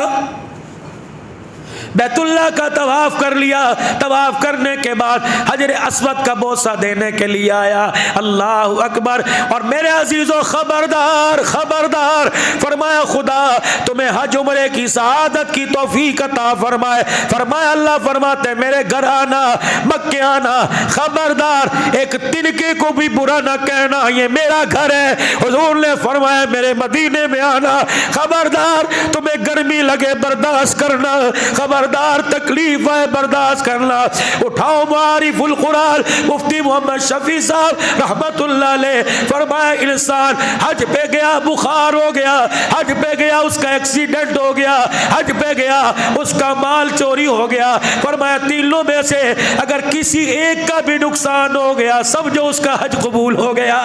بیت اللہ کا طواف کر لیا، طواف کرنے کے بعد حجر اسود کا بوسہ دینے کے لیے آیا، اللہ اکبر، اور میرے عزیزوں خبردار خبردار، فرمایا خدا تمہیں حج عمرے کی سعادت کی توفیق عطا فرمائے، فرمایا اللہ فرماتے میرے گھر آنا، مکے آنا، خبردار ایک تنکے کو بھی برا نہ کہنا، یہ میرا گھر ہے۔ حضور نے فرمایا میرے مدینے میں آنا، خبردار تمہیں گرمی لگے برداشت کرنا، خبردار تکلیف ہے برداشت کرنا۔ اٹھاؤ معارف القرآن مفتی محمد شفیع صاحب رحمت اللہ علیہ، فرمایا انسان حج پہ گیا بخار ہو گیا، حج پہ گیا اس کا ایکسیڈنٹ ہو گیا، حج پہ گیا اس کا مال چوری ہو گیا، فرمایا تینوں میں سے اگر کسی ایک کا بھی نقصان ہو گیا سمجھو اس کا حج قبول ہو گیا۔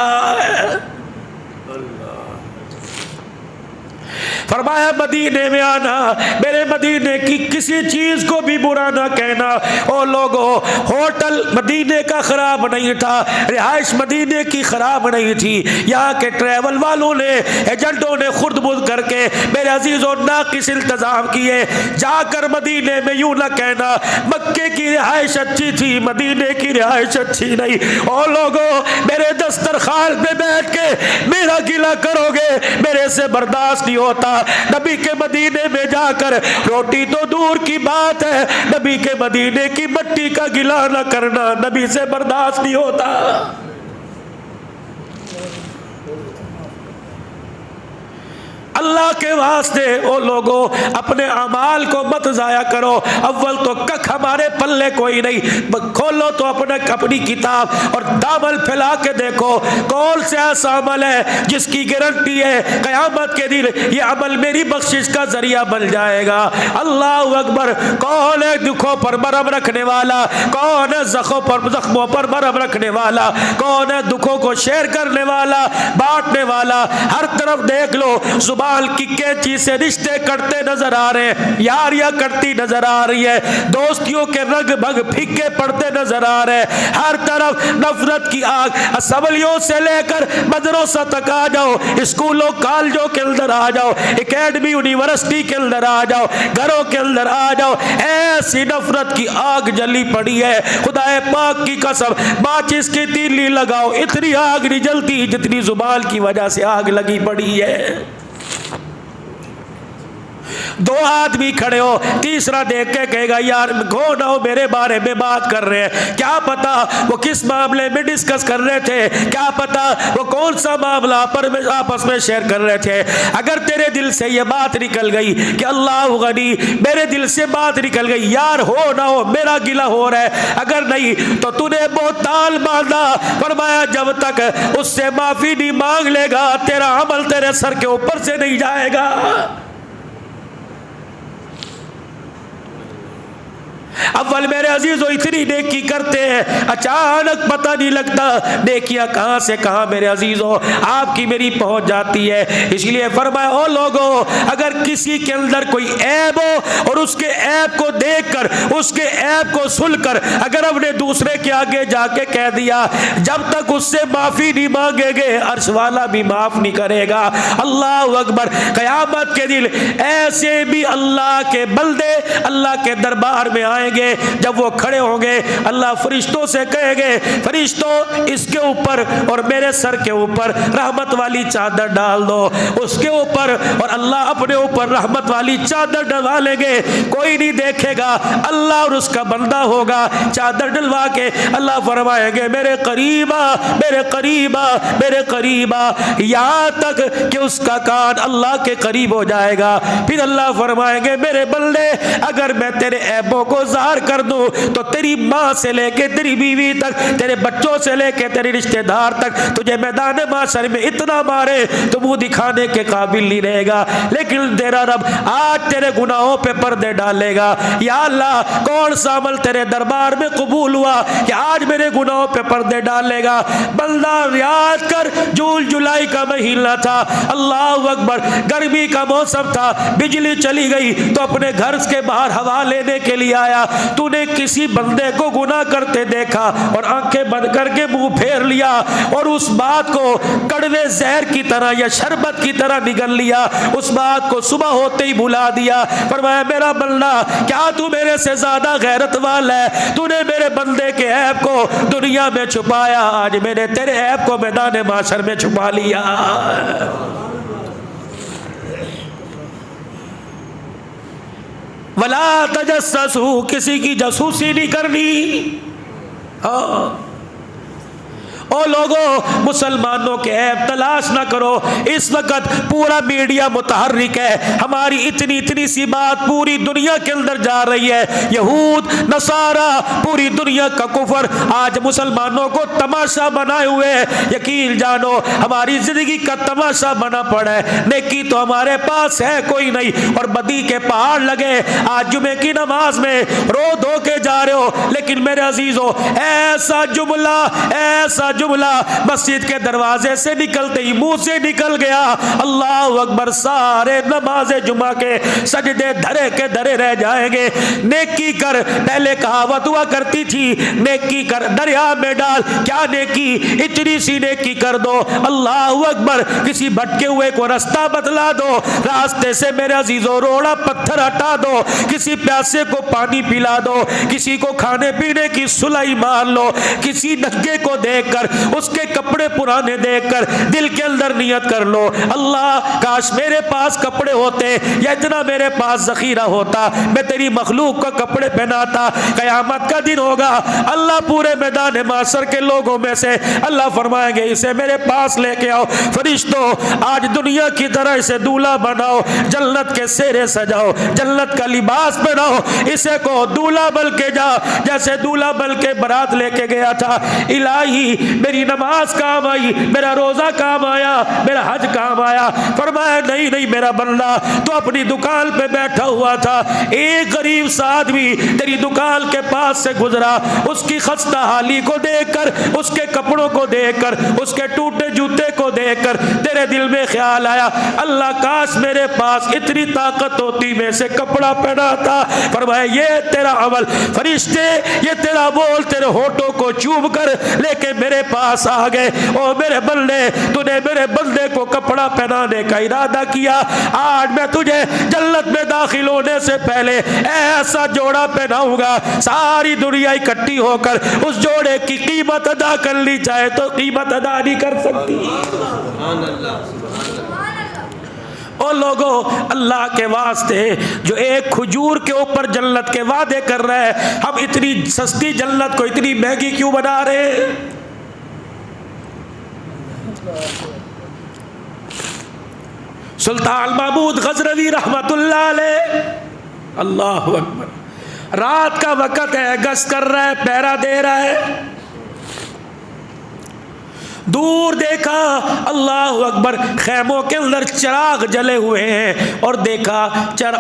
فرمایا مدینے میں آنا، میرے مدینے کی کسی چیز کو بھی برا نہ کہنا۔ او لوگو ہوٹل مدینے کا خراب نہیں تھا، رہائش مدینے کی خراب نہیں تھی، یہاں کے ٹریول والوں نے ایجنٹوں نے خرد برد کر کے میرے عزیزوں ناقص انتظام کیے۔ جا کر مدینے میں یوں نہ کہنا مکے کی رہائش اچھی تھی مدینے کی رہائش اچھی نہیں۔ او لوگو میرے دسترخوان پہ بیٹھ کے میرا گلہ کرو گے میرے سے برداشت نہیں ہوتا، نبی کے مدینے میں جا کر روٹی تو دور کی بات ہے، نبی کے مدینے کی مٹی کا گلہ نہ کرنا نبی سے برداشت نہیں ہوتا۔ اللہ کے واسطے او لوگو اپنے اعمال کو مت ضائع کرو، اول تو کک ہمارے پلے کوئی نہیں، کھولو تو اپنی کتاب اور دامن پھیلا کے دیکھو کون سے ایسا عمل ہے جس کی گارنٹی ہے قیامت کے دن یہ عمل میری بخشش کا ذریعہ بن جائے گا۔ اللہ اکبر، کون ہے دکھوں پر مرہم رکھنے والا، کون ہے زخموں پر مرہم رکھنے والا، کون ہے دکھوں کو شیئر کرنے والا بانٹنے والا، ہر طرف دیکھ لو زبان کی کینچی سے رشتے کٹتے نظر آ رہے ہیں، یاریاں کٹتی نظر آ رہی ہے، دوستیوں کے رنگ بھگ پھیکے پڑتے نظر آ رہے ہیں، ہر طرف نفرت کی آگ، اسمبلیوں سے لے کر مدرسوں تک آ جاؤ، اسکولوں کالجوں کے اندر آ جاؤ، اکیڈمی یونیورسٹی کے اندر آ جاؤ، گھروں کے اندر آ جاؤ، ایسی نفرت کی آگ جلی پڑی ہے، خدا پاک کی قسم ماچس کی تیلی لگاؤ اتنی آگ نہیں جلتی جتنی زبان کی وجہ سے آگ لگی پڑی ہے۔ دو آدمی کھڑے ہو, تیسرا دیکھ کے کہے گا یار کون ہو میرے بارے میں بات کر رہے ہیں, کیا پتا وہ کس معاملے میں ڈسکس کر رہے تھے, کیا پتا وہ کون سا معاملہ آپس میں شیئر کر رہے تھے. اگر تیرے دل سے یہ بات نکل گئی کہ اللہ غنی, میرے دل سے بات نکل گئی یار ہو نہ ہو میرا گلہ ہو رہا ہے, اگر نہیں تو تو نے بہتان باندھا. فرمایا جب تک اس سے معافی نہیں مانگ لے گا تیرا عمل تیرے سر کے اوپر سے نہیں جائے گا. اول میرے عزیزو اتنی نیکی کرتے ہیں اچانک پتہ نہیں لگتا نیکیاں کہاں سے کہاں میرے عزیزو آپ کی میری پہنچ جاتی ہے. اس لیے فرمایا او لوگو اگر کسی کے اندر کوئی عیب ہو اور اس کے عیب کو دیکھ کر اس کے عیب کو سن کر اگر ہم نے دوسرے کے آگے جا کے کہہ دیا, جب تک اس سے معافی نہیں مانگے گے عرش والا بھی معاف نہیں کرے گا. اللہ اکبر. قیامت کے دن ایسے بھی اللہ کے بندے اللہ کے دربار میں آئیں گے, جب وہ کھڑے ہوں گے اللہ فرشتوں سے کہے گے فرشتوں اس کے اوپر اور میرے سر کے اوپر رحمت والی چادر ڈال دو, اس کے اوپر اور اللہ اپنے اوپر رحمت والی چادر ڈلوا لیں گے. کوئی نہیں دیکھے گا, اللہ اور اس کا بندہ ہوگا. چادر ڈلوا کے اللہ فرمائیں گے میرے قریبا میرے قریبا میرے قریبا, یہاں تک کہ اس کا کان اللہ کے قریب ہو جائے گا. پھر اللہ فرمائیں گے میرے بندے اگر میں تیرے عیبوں کو ظاہر کر دوں تو تیری ماں سے لے کے تیری بیوی تک, تیرے بچوں سے لے کے تیرے رشتہ دار تک تجھے میدان معاشر میں اتنا مارے تو منہ دکھانے کے قابل نہیں رہے گا. لیکن تیرا رب آج تیرے گناہوں پہ پردے ڈالے گا. یا اللہ کون سا عمل تیرے دربار میں قبول ہوا کہ آج میرے گناہوں پہ پردے ڈالے گا. بندہ یاد کر جون جولائی کا مہینہ تھا, اللہ اکبر, گرمی کا موسم تھا, بجلی چلی گئی تو اپنے گھر کے باہر ہوا لینے کے لیے آیا. تو نے کسی بندے کو گناہ کرتے دیکھا اور آنکھیں بند کر کے منہ پھیر لیا اور اس بات کو کڑوے زہر کی طرح یا شربت کی طرح نگل لیا, اس بات کو صبح ہوتے ہی بھلا دیا. فرمایا میرا بندہ کیا تو میرے سے زیادہ غیرت والا ہے, تو نے میرے بندے کے عیب کو دنیا میں چھپایا, آج میں نے تیرے عیب کو میدان معاشر میں چھپا لیا. ولا تجسسوا, کسی کی جاسوسی نہیں کرنی. ہاں او لوگوں مسلمانوں کے عیب تلاش نہ کرو. اس وقت پورا میڈیا متحرک ہے, ہماری اتنی سی بات پوری دنیا کے اندر جا رہی ہے. یہود نصارہ پوری دنیا کا کفر آج مسلمانوں کو تماشا بنائے ہوئے. یقین جانو ہماری زندگی کا تماشا بنا پڑا ہے. نیکی تو ہمارے پاس ہے کوئی نہیں اور بدی کے پہاڑ لگے. آج جمعے کی نماز میں رو دھو کے جا رہے ہو, لیکن میرے عزیزو ایسا جملہ مسجد کے دروازے سے نکلتے ہی منہ سے نکل گیا, اللہ اکبر, سارے نماز جمعہ کے سجدے دھرے کے دھرے رہ جائیں گے. نیکی کر, پہلے کہاوت ہوا کرتی تھی نیکی کر دریا میں ڈال, کیا نیکی, اتنی سی نیکی کر دو, اللہ اکبر, کسی بھٹکے ہوئے کو راستہ بتلا دو, راستے سے میرے عزیزو روڑا پتھر ہٹا دو, کسی پیاسے کو پانی پلا دو, کسی کو کھانے پینے کی سلائی مار لو, کسی ننگے کو دیکھ کر اس کے کپڑے پرانے دیکھ کر دل کے اندر نیت کر لو اللہ کاش میرے پاس کپڑے ہوتے یا اتنا میرے پاس ذخیرہ ہوتا, میں تیری مخلوق کو کپڑے پہناتا. قیامت کا دن ہوگا, اللہ پورے میدان معاشر کے لوگوں میں سے اللہ فرمائیں گے اسے میرے پاس لے کے آؤ. فرشتوں آج دنیا کی طرح اسے دولہا بناؤ, جنت کے سیرے سجاؤ, جنت کا لباس پہناؤ, اسے کو دولہا بن کے جا جیسے دولہا بن کے برات لے کے گیا تھا. الہی میری نماز کام آئی, میرا روزہ کام آیا, میرا حج کام آیا. فرمایا نہیں میرا بندہ, تو اپنی دکان پہ بیٹھا ہوا تھا, ایک غریب سا آدمی تیری دکان کے پاس سے گزرا, اس کی خستہ حالی کو دیکھ کر, اس کے کپڑوں کو دیکھ کر, اس کے ٹوٹے جوتے کو دیکھ کر تیرے دل میں خیال آیا اللہ کاش میرے پاس اتنی طاقت ہوتی میں سے کپڑا پہناتا. فرمایا یہ تیرا عمل, فرشتے یہ تیرا بول تیرے ہونٹوں کو چوم کر لے کے میرے پاس آ گئے. او میرے بندے, تو نے میرے بندے کو کپڑا پہنانے کا ارادہ کیا, آج میں تجھے جنت میں داخل ہونے سے پہلے ایسا جوڑا پہناؤں گا, ساری دنیا اکٹھی ہو کر اس جوڑے کی قیمت ادا کرنی چاہے تو قیمت ادا نہیں کر سکتی. او لوگوں اللہ کے واسطے جو ایک کھجور کے اوپر جنت کے وعدے کر رہے ہیں، ہم اتنی سستی جنت کو اتنی مہنگی کیوں بنا رہے ہیں؟ سلطان محمود غزنوی رحمت اللہ علیہ، اللہ اکبر، رات کا وقت ہے، گشت کر رہا ہے، پہرا دے رہا ہے، دور دیکھا اللہ اکبر خیموں کے اندر چراغ جلے ہوئے ہیں، اور دیکھا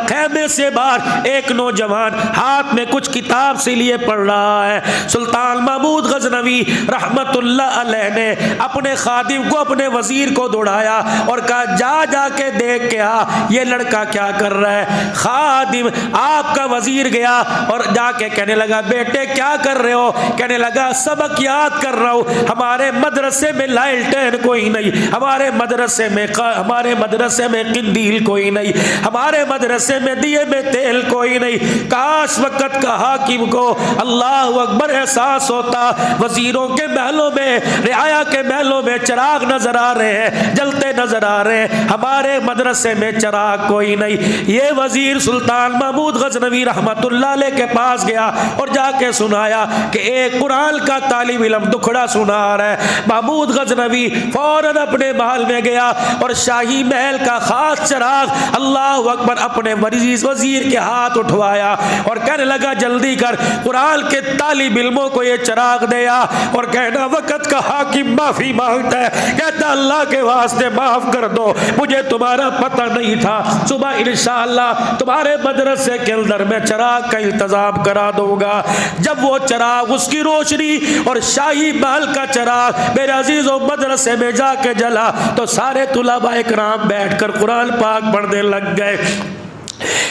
خیمے سے باہر ایک نوجوان ہاتھ میں کچھ کتاب سے لیے پڑھ رہا ہے۔ سلطان محمود غزنوی رحمت اللہ علیہ نے اپنے خادم کو، اپنے وزیر کو دوڑایا اور کہا جا جا کے دیکھ کے آ یہ لڑکا کیا کر رہا ہے۔ خادم آپ کا وزیر گیا اور جا کے کہنے لگا بیٹے کیا کر رہے ہو؟ کہنے لگا سبق یاد کر رہا ہوں، ہمارے مدرسے میں لائلٹین کوئی نہیں، ہمارے مدرسے میں قندیل کوئی نہیں، ہمارے مدرسے میں دیے میں تیل کوئی نہیں، کاش وقت کا حاکم کو اللہ اکبر احساس ہوتا وزیروں کے محلوں میں، رعایا کے محلوں میں چراغ نظر آ رہے ہیں، جلتے نظر آ رہے ہیں، ہمارے مدرسے میں چراغ کوئی نہیں۔ یہ وزیر سلطان محمود غزنوی رحمت اللہ علیہ کے پاس گیا اور جا کے سنایا کہ ایک قرآن کا طالب علم دکھڑا سنا رہا ہے۔ محمود غزنوی فوراً اپنے محل میں گیا اور شاہی محل کا خاص چراغ اللہ اکبر اپنے وزیر کے ہاتھ اٹھوایا اور کہنے لگا جلدی کر، قرآن کے طالب علموں کو یہ چراغ دیا، اور کہنا وقت کا حاکم معافی مانگتا ہے، کہتا اللہ کے واسطے معاف کر دو، مجھے تمہارا پتہ نہیں تھا، صبح انشاءاللہ تمہارے مدرسے کے اندر میں چراغ کا انتظام کرا دوں گا۔ جب وہ چراغ، اس کی روشنی اور شاہی محل کا چراغ میرے عزیزوں مدرسے میں جا کے جلا تو سارے طلباء اکرام بیٹھ کر قرآن پاک پڑھنے لگ گئے۔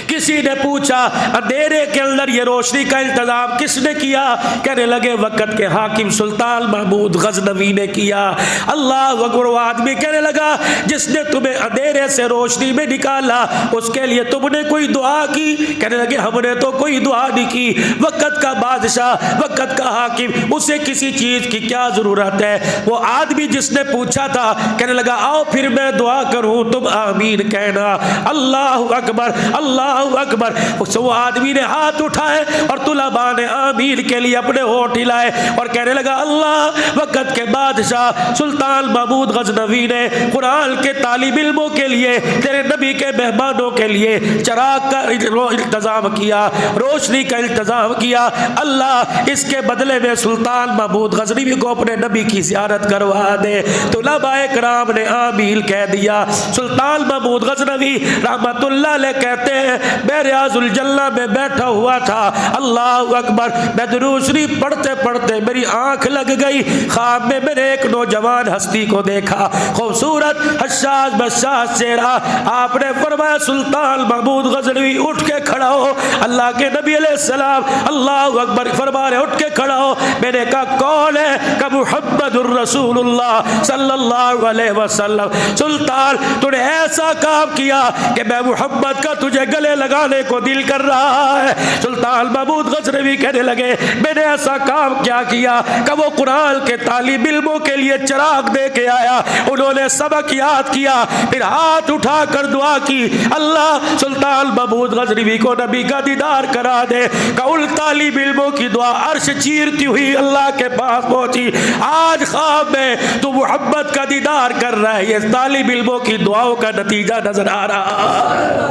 کسی نے پوچھا اندھیرے کے اندر یہ روشنی کا انتظام کس نے کیا؟ کہنے لگے وقت کے حاکم سلطان محمود غزنوی نے کیا۔ اللہ اکبر، وہ آدمی کہنے لگا جس نے تمہیں اندھیرے سے روشنی میں نکالا اس کے لیے تم نے کوئی دعا کی؟ کہنے لگے ہم نے تو کوئی دعا نہیں کی، وقت کا بادشاہ، وقت کا حاکم، اسے کسی چیز کی کیا ضرورت ہے؟ وہ آدمی جس نے پوچھا تھا کہنے لگا آؤ پھر میں دعا کروں، تم آمین کہنا۔ اللہ اکبر، اللہ اکبر۔ وہ آدمی نے ہاتھ اٹھائے اور طلباء نے آمین کے لیے اپنے ہونٹ ہلائے اور کہنے لگا اللہ وقت کے بادشاہ سلطان محمود غزنوی نے قرآن کے طالب علموں کے لیے، تیرے نبی کے مہمانوں کے لیے چراغ کا انتظام کیا، روشنی کا انتظام کیا، اللہ اس کے بدلے میں سلطان محمود غزنوی کو اپنے نبی کی زیارت کروا دے۔ طلباء کرام نے آمین کہہ دیا۔ سلطان محمود غزنوی رحمت اللہ علیہ کہتے ہیں میں ریاض الجنہ میں بیٹھا ہوا تھا، اللہ اکبر، میں درود شریف پڑھتے پڑھتے میری آنکھ لگ گئی، خواب میں میں نے ایک نوجوان ہستی کو دیکھا، خوبصورت حشاش بشاش چہرہ۔ آپ نے فرمایا سلطان محمود غزنوی اٹھ کے کھڑا ہو، اللہ کے نبی علیہ السلام اللہ اکبر فرما رہے اٹھ کے کھڑا ہو۔ میں نے کہا کون ہے؟ کہ محمد الرسول اللہ صلی اللہ علیہ وسلم۔ سلطان تو نے ایسا کام کیا کہ میں محمد کا تجھے گلے لگانے کو دل کر رہا ہے۔ سلطان محمود غزنوی کہنے لگے میں نے ایسا کام کیا کیا کہ وہ قرآن کے طالب علموں کے لیے چراغ دے کے آیا، انہوں نے سبق یاد کیا، پھر ہاتھ اٹھا کر دعا کی اللہ سلطان محمود غزنوی کو نبی کا دیدار کرا دے۔ کہ ان طالب علموں کی دعا عرش چیرتی ہوئی اللہ کے پاس پہنچی۔ آج خواب میں تو محمد کا دیدار کر رہا ہے، یہ طالب علموں کی دعاؤں کا نتیجہ نظر آ رہا ہے۔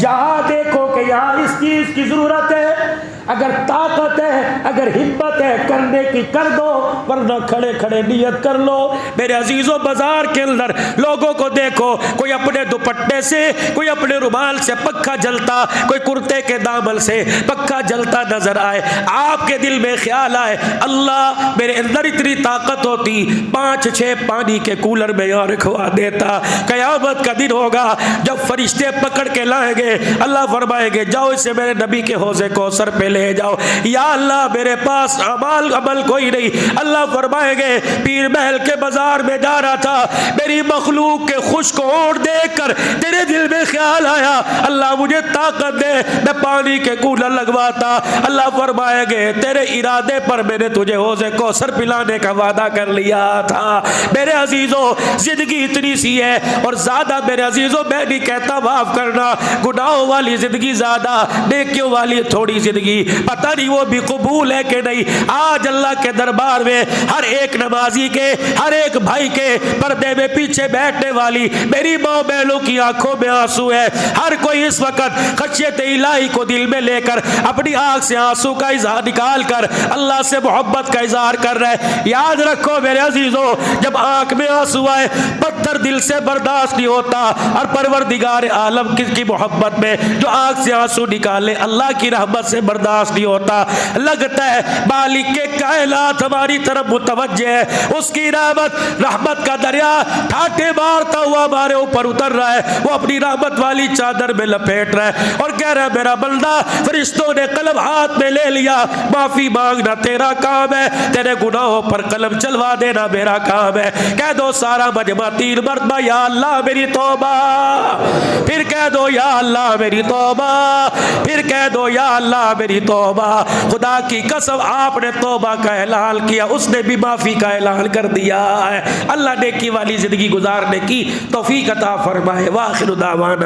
جہاں دیکھو کہ یہاں اس چیز کی ضرورت ہے، اگر طاقت ہے، اگر ہمت ہے کرنے کی کر دو، ورنہ کھڑے کھڑے نیت کر لو۔ میرے عزیزوں بازار کے اندر لوگوں کو دیکھو، کوئی اپنے دوپٹے سے، کوئی اپنے رومال سے پکھا جلتا، کوئی کرتے کے دامن سے پکھا جلتا نظر آئے، آپ کے دل میں خیال آئے اللہ میرے اندر اتنی طاقت ہوتی 5-6 پانی کے کولر میں یہاں رکھوا دیتا۔ قیامت کا دن ہوگا جب فرشتے پکڑ کے لائیں گے، اللہ فرمائے گے جاؤ اسے میرے نبی کے حوض کوثر پہ لے جاؤ۔ یا اللہ میرے پاس عمل کوئی نہیں۔ اللہ فرمائیں گے پیر محل کے بازار میں جا رہا تھا، میری مخلوق کے خشک ہونٹ دیکھ کر تیرے دل میں خیال آیا اللہ مجھے طاقت دے میں پانی کے کولر لگواتا۔ اللہ فرمائیں گے تیرے ارادے پر میں نے تجھے حوض کوثر پلانے کا وعدہ کر لیا تھا۔ میرے عزیزوں زندگی اتنی سی ہے، اور زیادہ میرے عزیزوں میں نہیں کہتا معاف کرنا، گناہوں والی زندگی زیادہ، نیکیوں والی تھوڑی زندگی، پتہ نہیں وہ بھی قبول ہے کہ نہیں۔ آج اللہ کے دربار میں ہر ایک نمازی کے، ہر ایک بھائی کے پردے میں پیچھے بیٹھنے والی میری ماں بہنوں کی آنکھوں میں آنسو ہے۔ ہر کوئی اس وقت خشیت الہی کو دل میں لے کر اپنی آنکھ سے آنسو کا اظہار نکال کر اللہ سے محبت کا اظہار کر رہا ہے۔ یاد رکھو میرے عزیزوں جب آنکھ میں آنسو آئے پتھر دل سے برداشت نہیں ہوتا، اور پروردگار عالم کی محبت میں جو آنکھ سے آنسو نکالے اللہ کی رحمت سے برداشت نہیں ہوتا۔ لگتا ہے مالک کے کائنات ہماری طرف متوجہ ہے، اس کی رحمت کا دریا ٹھاٹے مارتا ہوا ہمارے اوپر اتر رہا ہے، وہ اپنی رحمت والی چادر میں لپیٹ رہا ہے اور کہہ رہا ہے میرا بندہ فرشتوں نے قلم ہاتھ میں لے لیا، معافی مانگنا تیرا کام ہے، تیرے گناہوں پر قلم چلوا دینا میرا کام ہے۔ کہہ دو سارا مجمع 3 مرتبہ یا اللہ میری توبہ، پھر کہہ دو یا اللہ میری توبہ، پھر کہہ دو یا اللہ میری توبہ۔ خدا کی قسم آپ نے توبہ کا اعلان کیا، اس نے بھی معافی کا اعلان کر دیا ہے۔ اللہ نیکی والی زندگی گزارنے کی توفیق عطا فرمائے۔ وآخر دعوانا